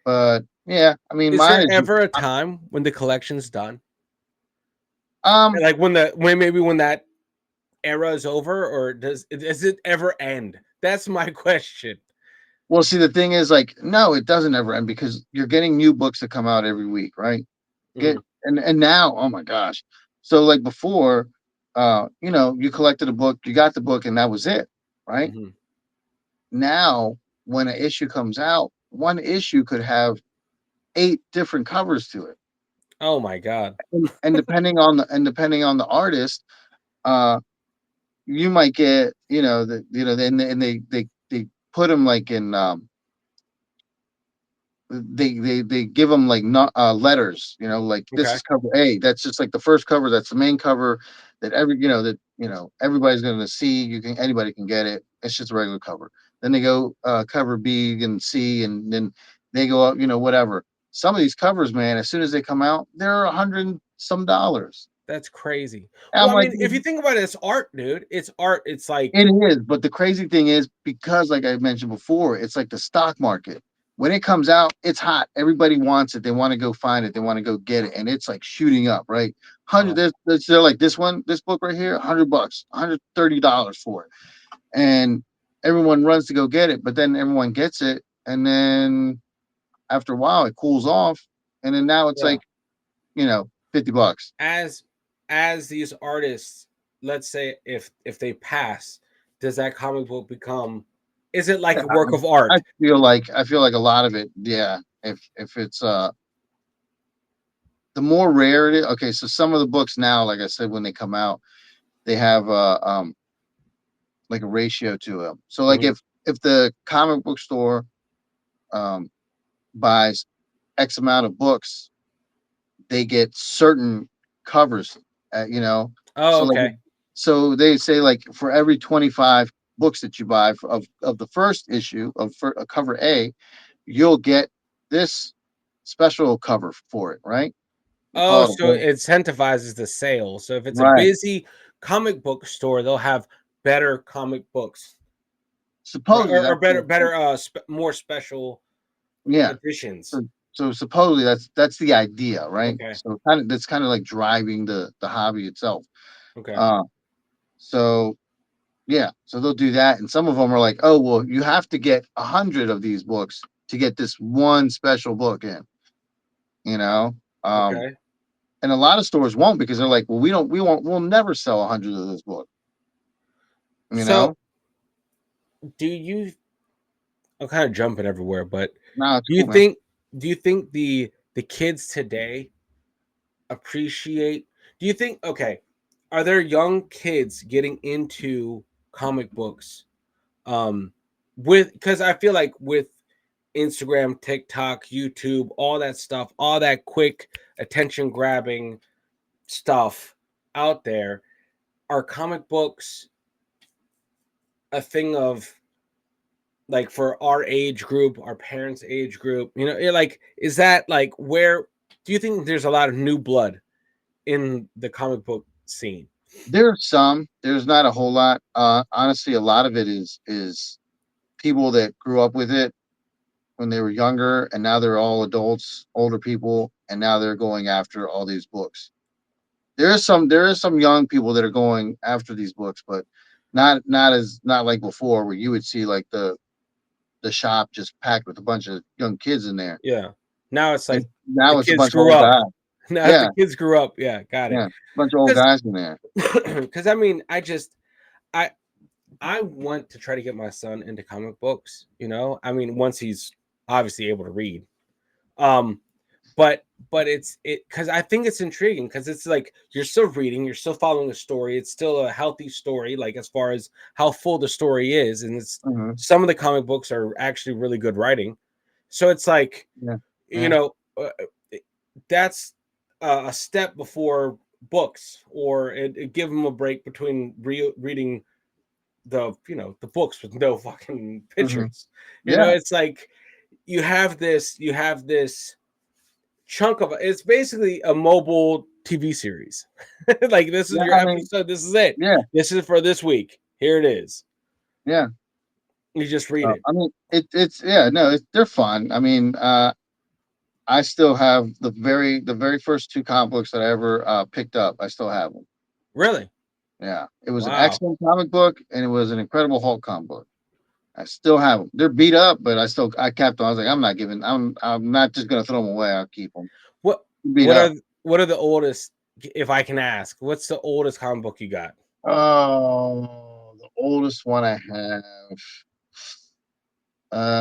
but yeah, I mean, is mine there is just ever a time when the collection's done? um. Like, when maybe when that era is over, or does it ever end? That's my question. Well, see, the thing is, like, no, it doesn't ever end because you're getting new books that come out every week, right? Get Mhm, and now, oh my gosh. So like before, you collected a book, you got the book, and that was it, right? mhm. Now, when an issue comes out, one issue could have 8 different covers to it. Oh my god. And depending on the artist, uh, you might get, and they put them like in they give them like not letters, like this Okay. is cover A. That's just like the first cover. That's the main cover that everybody's going to see. Anybody can get it. It's just a regular cover. Then they go cover B and C, and then they go up, whatever. Some of these covers, man, as soon as they come out, they're $100 some. That's crazy. And I'm Well, I like, mean, if you think about it, it's art, dude. It's art. It's like, it is, but the crazy thing is because, like I mentioned before, it's like the stock market. When it comes out, it's hot. Everybody wants it. They want to go find it. They want to go get it, and it's like shooting up, right? Hundred. uh, They're like this book right here, $100, $130 for it, and everyone runs to go get it. But then everyone gets it, and then after a while, it cools off, and then now it's yeah. like $50. As as these artists, let's say if they pass, does that comic book become? Is it like Yeah, a work of I art? feel like a lot of it, yeah. If it's the more rare it is. Okay, so some of the books now, like I said, when they come out, they have like a ratio to them. So like Mhm. if the comic book store um buys X amount of books, they get certain covers. Oh, So like okay. so they say like for every 25 books that you buy of the first issue of for cover A, you'll get this special cover for it, right? They Oh, call it a so whole, it incentivizes the sale. So if it's a right. busy comic book store, they'll have better comic books, right? Supposedly Or that's better, more special yeah. editions. So so supposedly that's the idea, right? Okay. So that's kind of like driving the hobby itself. Okay. Uh so yeah, so they'll do that, and some of them are like, oh well, you have to get 100 of these books to get this one special book in, you know. Um, Okay. and a lot of stores won't because they're like, well, we'll never sell 100 of this book, you So know. do you? I'm kind of jumping everywhere, but No, it's do you cool, man. think? do you think the kids today appreciate? Do you think, okay, are there young kids getting into comic books? With because I feel like with Instagram, TikTok, YouTube, all that stuff, all that quick attention grabbing stuff out there, are comic books a thing of like for our age group, our parents' age group? You know, like is that like where do you think there's a lot of new blood in the comic book scene? There's some. There's not a whole lot. Honestly, a lot of it is people that grew up with it when they were younger, and now they're all adults, older people, and now they're going after all these books. There is some young people that are going after these books, but not like before, where you would see like the shop just packed with a bunch of young kids in there. Yeah. Now it's And like the now it's a kids bunch of grew old up. guys. Now the Yeah, kids grew up. Yeah, got it. yeah, bunch of old Because guys in there. because I mean, I I want to try to get my son into comic books, you know? I mean, once he's obviously able to read. Um, but it because I think it's intriguing because it's like you're still reading, you're still following a story. It's still a healthy story, like as far as how full the story is, and it's Hmm. some of the comic books are actually really good writing. So it's like, Yeah, you yeah, know, that's a step before books, or it give them a break between reading the books with no fucking hmm, pictures. You know, yeah, it's like you have this chunk of it's basically a mobile TV series. Like this is yeah. your I mean, episode. This is it. yeah, This is for this week. Here it is. yeah. You just read it. I mean, it's yeah, no, they're fun. I mean, I still have the very first two comic books that I ever picked up. I still have them. Really? Yeah, it was an Wow. X-Men comic book and it was an Incredible Hulk comic book. I still have them. They're beat up, but I kept them. I was like, I'm not just gonna throw them away. I'll keep them. What Beat what are up. what are the oldest, if I can ask? What's the oldest comic book you got? Oh, the oldest one I have.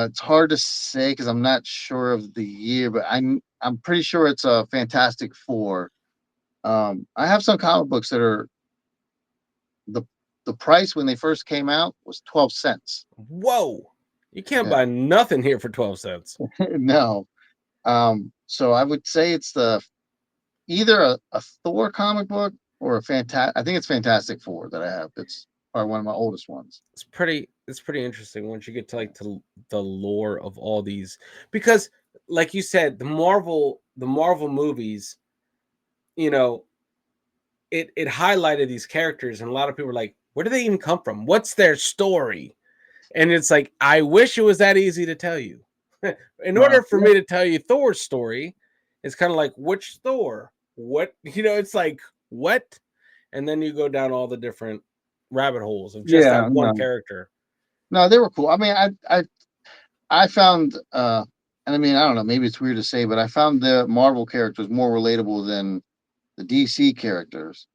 It's hard to say because I'm not sure of the year, but I'm pretty sure it's a Fantastic Four. I have some comic books that are the the price when they first came out was 12 cents. Whoa. You can't Yeah, buy nothing here for 12 cents. no. So I would say it's the either a Thor comic book or a fantastic. I think it's Fantastic Four that I have. It's probably one of my oldest ones. It's pretty interesting once you get to like to the lore of all these, because like you said, the Marvel movies, you know, it highlighted these characters, and a lot of people were like, where do they even come from? What's their story? And it's like, I wish it was that easy to tell you. In order for Yeah, me to tell you Thor's story, it's kind of like, which Thor? What, it's like, what? And then you go down all the different rabbit holes of just that yeah, one no, character. no, they were cool. I mean, I found, and I mean, I don't know, maybe it's weird to say, but I found the Marvel characters more relatable than the DC characters.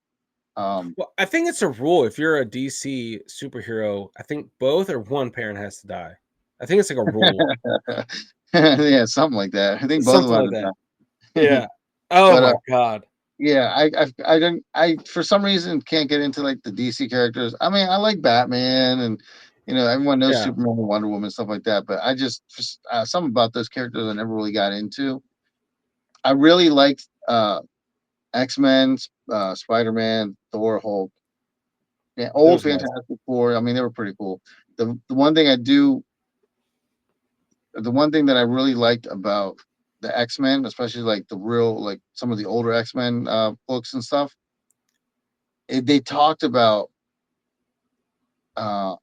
Um, Well, I think it's a rule. If you're a DC superhero, I think both or one parent has to die. I think it's like a rule, yeah, something like that. I think both of something them like had that. to Yeah. Oh but my god. yeah, I don't I for some reason can't get into like the DC characters. I mean, I like Batman and everyone knows Yeah. Superman and Wonder Woman stuff like that. But I just something about those characters I never really got into. I really liked X Men, Spider Man, Thor, Hulk, yeah, old Those guys. Fantastic Four. I mean, they were pretty cool. The one thing that I really liked about the X Men, especially like like some of the older X Men books and stuff, they talked about uh,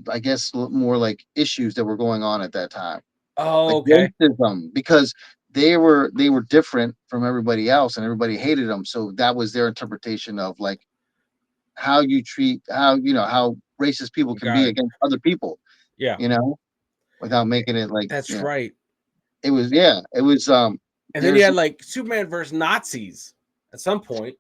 I guess more like issues that were going on at that time, Oh, like okay. racism, because they were different from everybody else, and everybody hated them. So that was their interpretation of like how you treat how racist people can Got be it. against other people, Yeah. you know, without Eh, making it like That's right. it was And then you there's had like Superman versus Nazis at some point.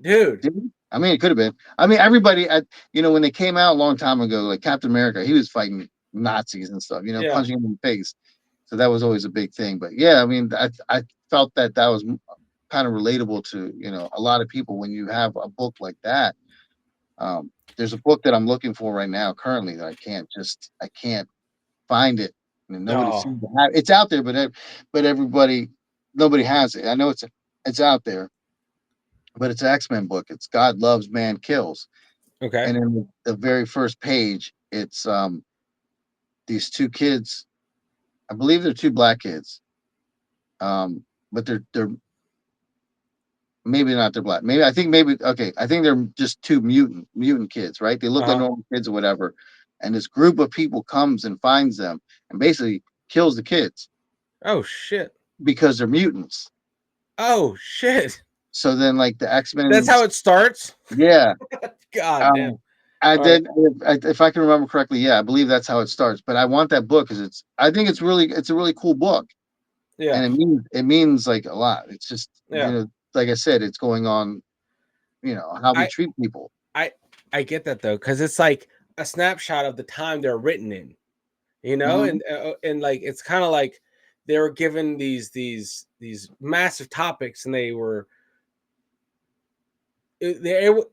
Dude. I mean, it could have been. I mean, everybody when they came out a long time ago, like Captain America, he was fighting Nazis and stuff, Yeah. punching them in the face. So that was always a big thing. But yeah, I mean, I felt that was kind of relatable to, you know, a lot of people when you have a book like that. There's a book that I'm looking for right now currently that I can't find it. And nobody Oh, seems to have it's out there, but nobody has it. I know it's out there, but it's an X-Men book. It's God Loves, Man Kills. okay. And in the very first page, it's these two kids. I believe they're two black kids. But they're maybe not they're black. Maybe I think maybe okay. I think they're just two mutant kids, right? They look like Uh-huh. normal kids or whatever. And this group of people comes and finds them and basically kills the kids Oh shit. because they're mutants. Oh shit. So then, like the X That's Men, how it starts. yeah. God damn. Um, I All right. did, if I can remember correctly, yeah, I believe that's how it starts. But I want that book because I think it's a really cool book, Yeah. and it means like a lot. It's just, you Yeah. know, like I said, it's going on, you know, how we I treat people. I I get that though, because it's like a snapshot of the time they're written in, you know, Hmm. and like it's kind of like they were given these massive topics, and they're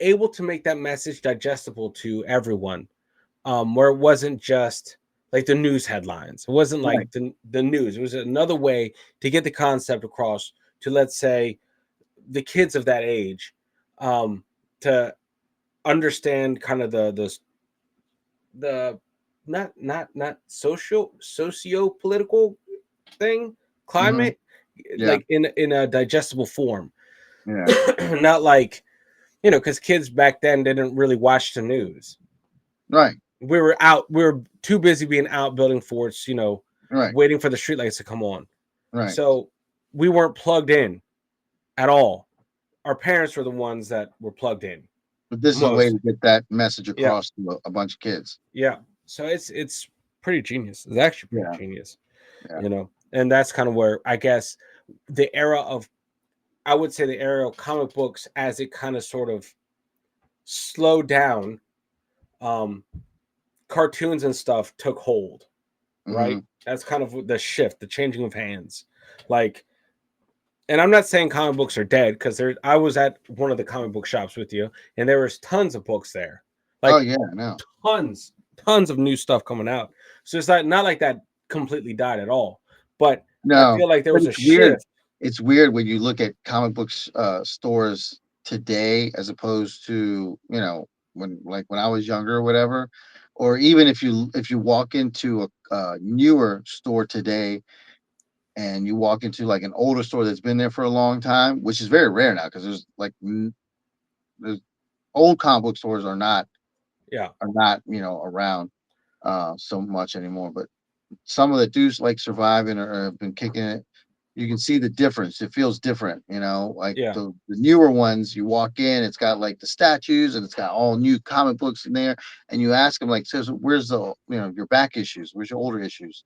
able to make that message digestible to everyone, where it wasn't just like the news headlines. It wasn't like Right. the news. It was another way to get the concept across to, let's say, the kids of that age, to understand kind of the not socio political thing, Hmm. climate, Yeah. like in a digestible form. Yeah. Not like, you know, because kids back then didn't really watch the news. Right. We were too busy being out building forts, you know, Right. waiting for the streetlights to come on. Right. So we weren't plugged in at all. Our parents were the ones that were plugged in But this is a way most. to get that message Yeah, across to a bunch of kids. yeah. So it's pretty genius. It's actually pretty Yeah. genius, Yeah. you know. And that's kind of where I guess the era of I would say the era of comic books, as it kind of sort of slowed down, um, cartoons and stuff took hold, right? Hmm. That's kind of the shift, the changing of hands. Like, and I'm not saying comic books are dead, because I was at one of the comic book shops with you, and there was tons of books there. Oh Like yeah. No. tons of new stuff coming out. So it's not like that completely died at all. But I No. feel like there But was a it's weird. shift. It's weird when you look at comic books stores today as opposed to, you know, when I was younger or whatever, or even if you walk into a newer store today and you walk into like an older store that's been there for a long time, which is very rare now because there's old comic book stores Yeah, are not, you know, around so much anymore. But some of the dudes like surviving or have been kicking it, you can see the difference. It feels different, you know. Like yeah, the newer ones, you walk in, it's got like the statues and it's got all new comic books in there. And you ask them like, "Says where's the, you know, your back issues? Where's your older issues?"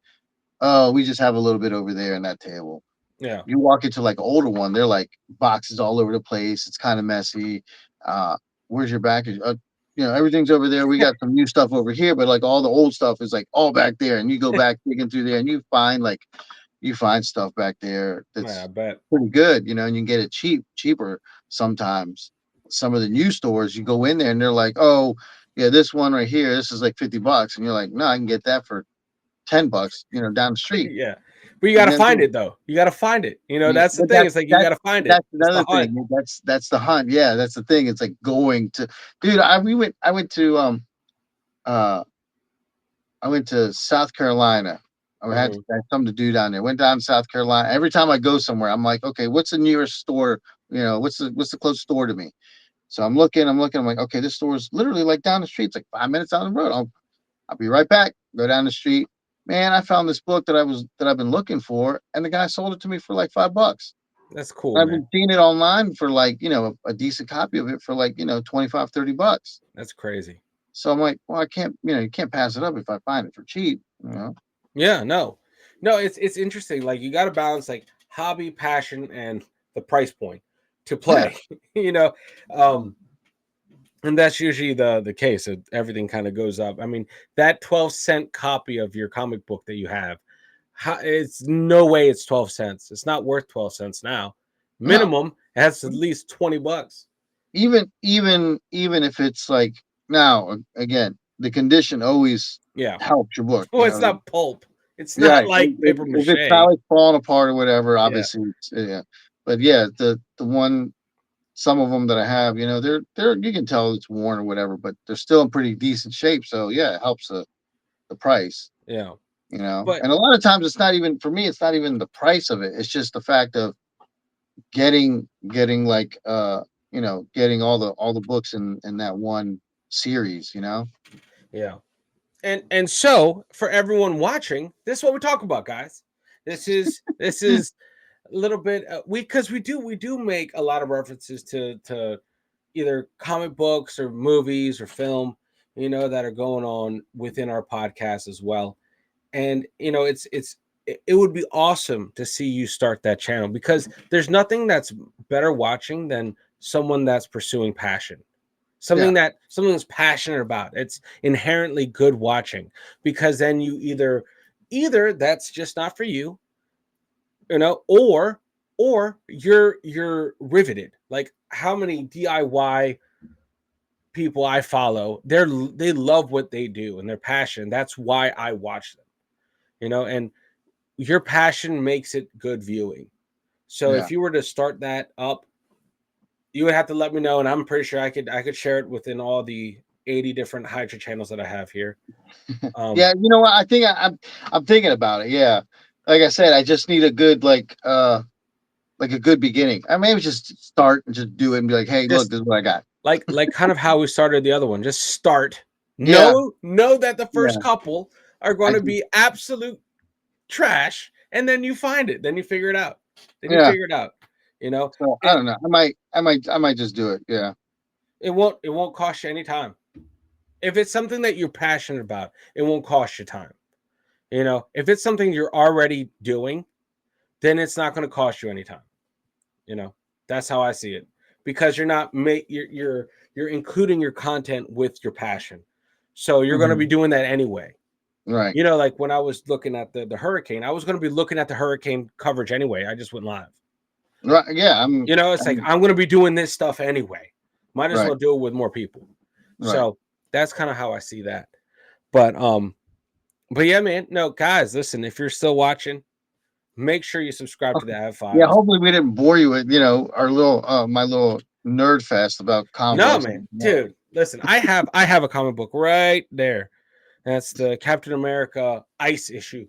"Oh, we just have a little bit over there in that table." yeah, You walk into like an older one, they're like boxes all over the place. It's kind of messy. Uh, where's your back? You know, everything's over there. We got some new stuff over here, but like all the old stuff is like all back there. And you go back digging through there, and you find stuff back there yeah. I that's bet. pretty good, you know, and you can get it cheaper sometimes. Some of the new stores, you go in there and they're like, oh, yeah, this one right here, this is like $50, and you're like, no, I can get that for $10, you know, down the street. Yeah, but you got And to then find it though. You got to find it. You know, yeah, that's the but thing. It's like you got to find it. that's It's the another hunt. thing. That's the hunt. Yeah, that's the thing. It's like going to, dude. I went to uh I went to South Carolina. Mhm. I had something to do down there. Went down to South Carolina. Every time I go somewhere, I'm like, okay, what's the nearest store? You know, what's the closest store to me? So I'm looking. I'm like, okay, this store is literally like down the street. It's like 5 minutes down the road. I'll be right back. Go down the street. Man, I found this book that I've been looking for, and the guy sold it to me for like $5. That's cool, I've man. been seeing it online for like, you know, a decent copy of it for like, you know, 25, $30. That's crazy. So I'm like, well, I can't, you know, you can't pass it up if I find it for cheap, you know? Yeah, no. It's interesting. Like you got to balance like hobby, passion, and the price point to Yeah. play. You know, um, and that's usually the case. Everything kind of goes up. I mean, that 12-cent copy of your comic book that you have, It's no way it's 12 cents. It's not worth 12 cents now. No, Minimum, it has at least $20. even if it's like now again, the condition always Yeah. helps your book. Well, it's not pulp. It's not Right. like paper If it's not mache. like falling apart or whatever, Yeah. obviously, yeah. But yeah, the one, some of them that I have, they're you can tell it's worn or whatever, but they're still in pretty decent shape. So yeah, it helps the price. Yeah. But And a lot of times it's not even for me. It's not even the price of it. It's just the fact of getting like getting all the books in that one series. yeah. And so for everyone watching, this is what we talk about, guys. This is a little bit because we do make a lot of references to either comic books or movies or film, that are going on within our podcast as well. And it would be awesome to see you start that channel, because there's nothing that's better watching than someone that's pursuing passion, Yeah. something that's passionate about. It's inherently good watching, because then you either that's just not for you, or you're riveted. Like how many DIY people I follow, they love what they do and their passion. That's why I watch them, and your passion makes it good viewing. So Yeah. if you were to start that up, you would have to let me know, and I'm pretty sure I could share it within all the 80 different Hydra channels that I have here. Yeah. You know what? I think I'm thinking about it. Yeah. Like I said, I just need a good like a good beginning. I maybe just start and just do it and be like, hey, look, Just this is what I got. like kind of how we started the other one. Just start. Yeah. Know that the Yeah. first couple are I going to just, be absolute trash, and then you find it. Then you figure it out. Then you yeah. figure it out. You know, So I it don't know. I might just do it. Yeah. it won't cost you any time. If it's something that you're passionate about, it won't cost you time. If it's something you're already doing, then it's not going to cost you any time. You know, that's how I see it, because you're including your content with your passion, so you're going to be Mhm. doing that anyway. Right. Like when I was looking at the hurricane, I was going to be looking at the hurricane coverage anyway. I just went live. Right. Yeah. It's like I'm going to be doing this stuff anyway. Might as Right. well do it with more people. Right. So that's kind of how I see that. But yeah, man. No, guys, listen. If you're still watching, make sure you subscribe to the Av Yeah. Files. Hopefully we didn't bore you with our little my little nerd fest about comic No, books. man, dude. Listen, I have a comic book right there. That's the Captain America Ice issue.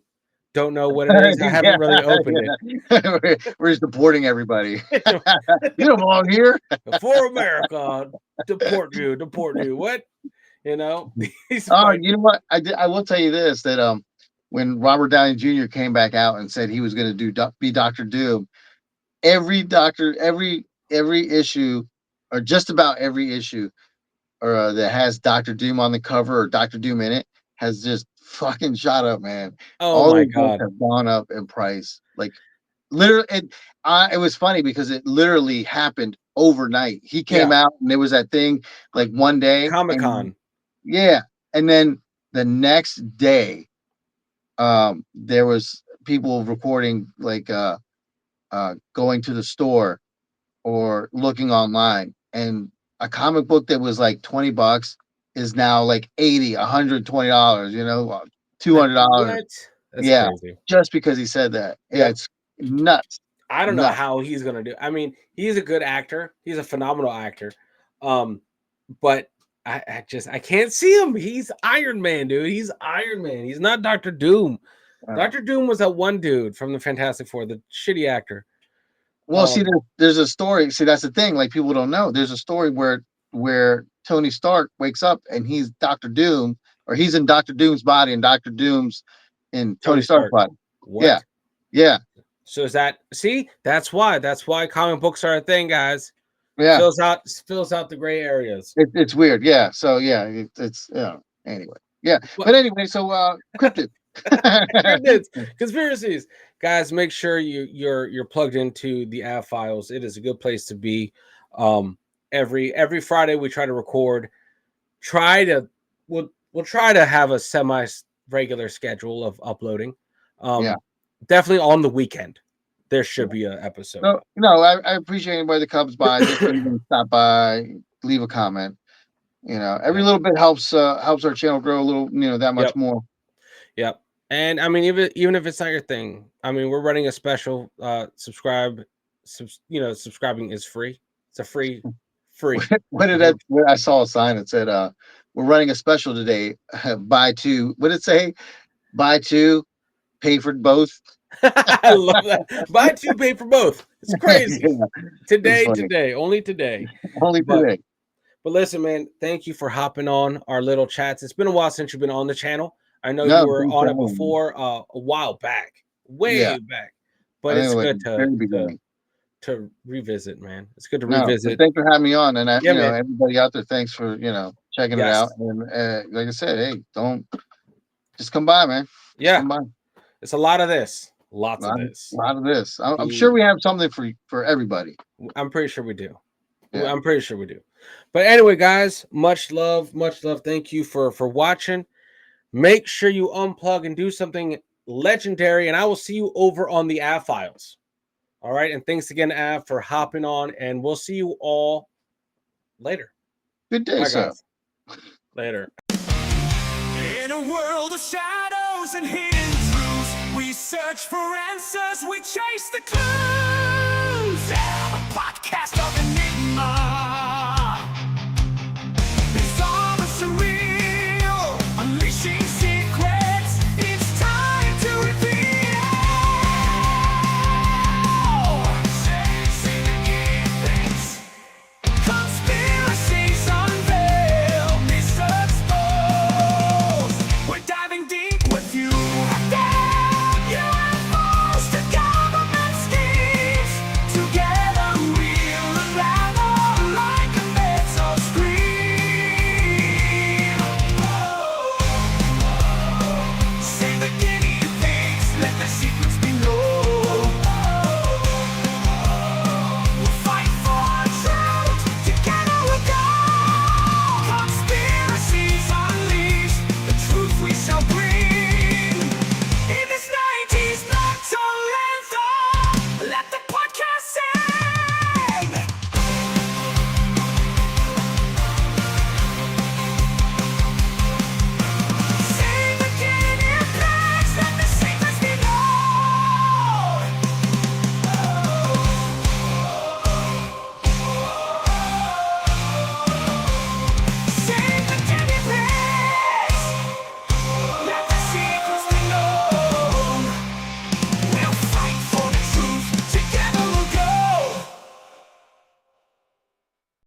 Don't know what it is. I Yeah. haven't really opened it. Yeah. We're just deporting everybody. You don't belong here. For America, deport you. What? He's Oh, fighting. you know what? I will tell you this that when Robert Downey Jr. came back out and said he was going to be Doctor Doom, every issue, or just about every issue, or that has Doctor Doom on the cover or Doctor Doom in it, has just fucking shot up, man. Oh All my those books god. have gone up in price, like literally. It was funny because it literally happened overnight. He came Yeah. out and there was that thing like one day, Comic and Con. yeah, and then the next day, there was people recording like going to the store or looking online, and a comic book that was like $20 is now like 80, $120, Like $200. what? That's Yeah, crazy. just because he said that. Yeah, Yep. it's nuts. I don't know Nuts. how he's gonna do. I mean, he's a good actor. He's a phenomenal actor. Um, but I can't see him. He's Iron Man, dude. He's Iron Man. He's not Doctor Doom. Uh, Doctor Doom was that one dude from the Fantastic Four, the shitty actor. well, see, Um, there's a story. See, that's the thing. Like people don't know. There's a story where Tony Stark wakes up and he's Doctor Doom, or he's in Doctor Doom's body, and Doctor Doom's in Tony Tony Stark's Stark. body. Yeah, What? yeah, So is that see? That's why comic books are a thing, guys. yeah. Fills out the gray areas. It's weird. Yeah. So yeah, it's anyway. Yeah. But But anyway, so cryptid. cryptids, conspiracies, guys. Make sure you're plugged into the Av Files. It is a good place to be. Um, every Friday we try to record. We'll try to have a semi regular schedule of uploading. Yeah. definitely on the weekend. There should be an episode. No, no, I appreciate anybody that comes by, just to stop by, leave a comment. Every Yep. little bit helps our channel grow a little, that much Yep. more. Yep. And I mean, even if it's not your thing, I mean, we're running a special. Subscribing is free. It's a free. I saw a sign that said, "We're running a special today. Buy two." What did it say? Buy two, pay for both. I love that. Buy two, pay for both. It's crazy. Yeah, it's funny. Today, only today. Only But today. But listen, man, thank you for hopping on our little chats. It's been a while since you've been on the channel. I know No, you were thanks on for it having me. before, a while back, Yeah, way back. I But think it it's was like good the very beginning. to revisit, man. It's good to No, but revisit. thanks for having me on, and Yeah, man. everybody out there, thanks for checking it Yes. out. And like I said, hey, don't just come by, man. Just Yeah. come by. It's a lot of this. Lots of A this. lot of this. I'm sure we have something for everybody. I'm pretty sure we do. Yeah. I'm pretty sure we do. But anyway, guys, much love, much love. Thank you for watching. Make sure you unplug and do something legendary, and I will see you over on the Av Files. All right, and thanks again, Av, for hopping on, and we'll see you all later. Good day, Bye, sir. guys. Later. In a world of shadows and hidden truths, we search for answers, we chase the clues. A podcast of enigma.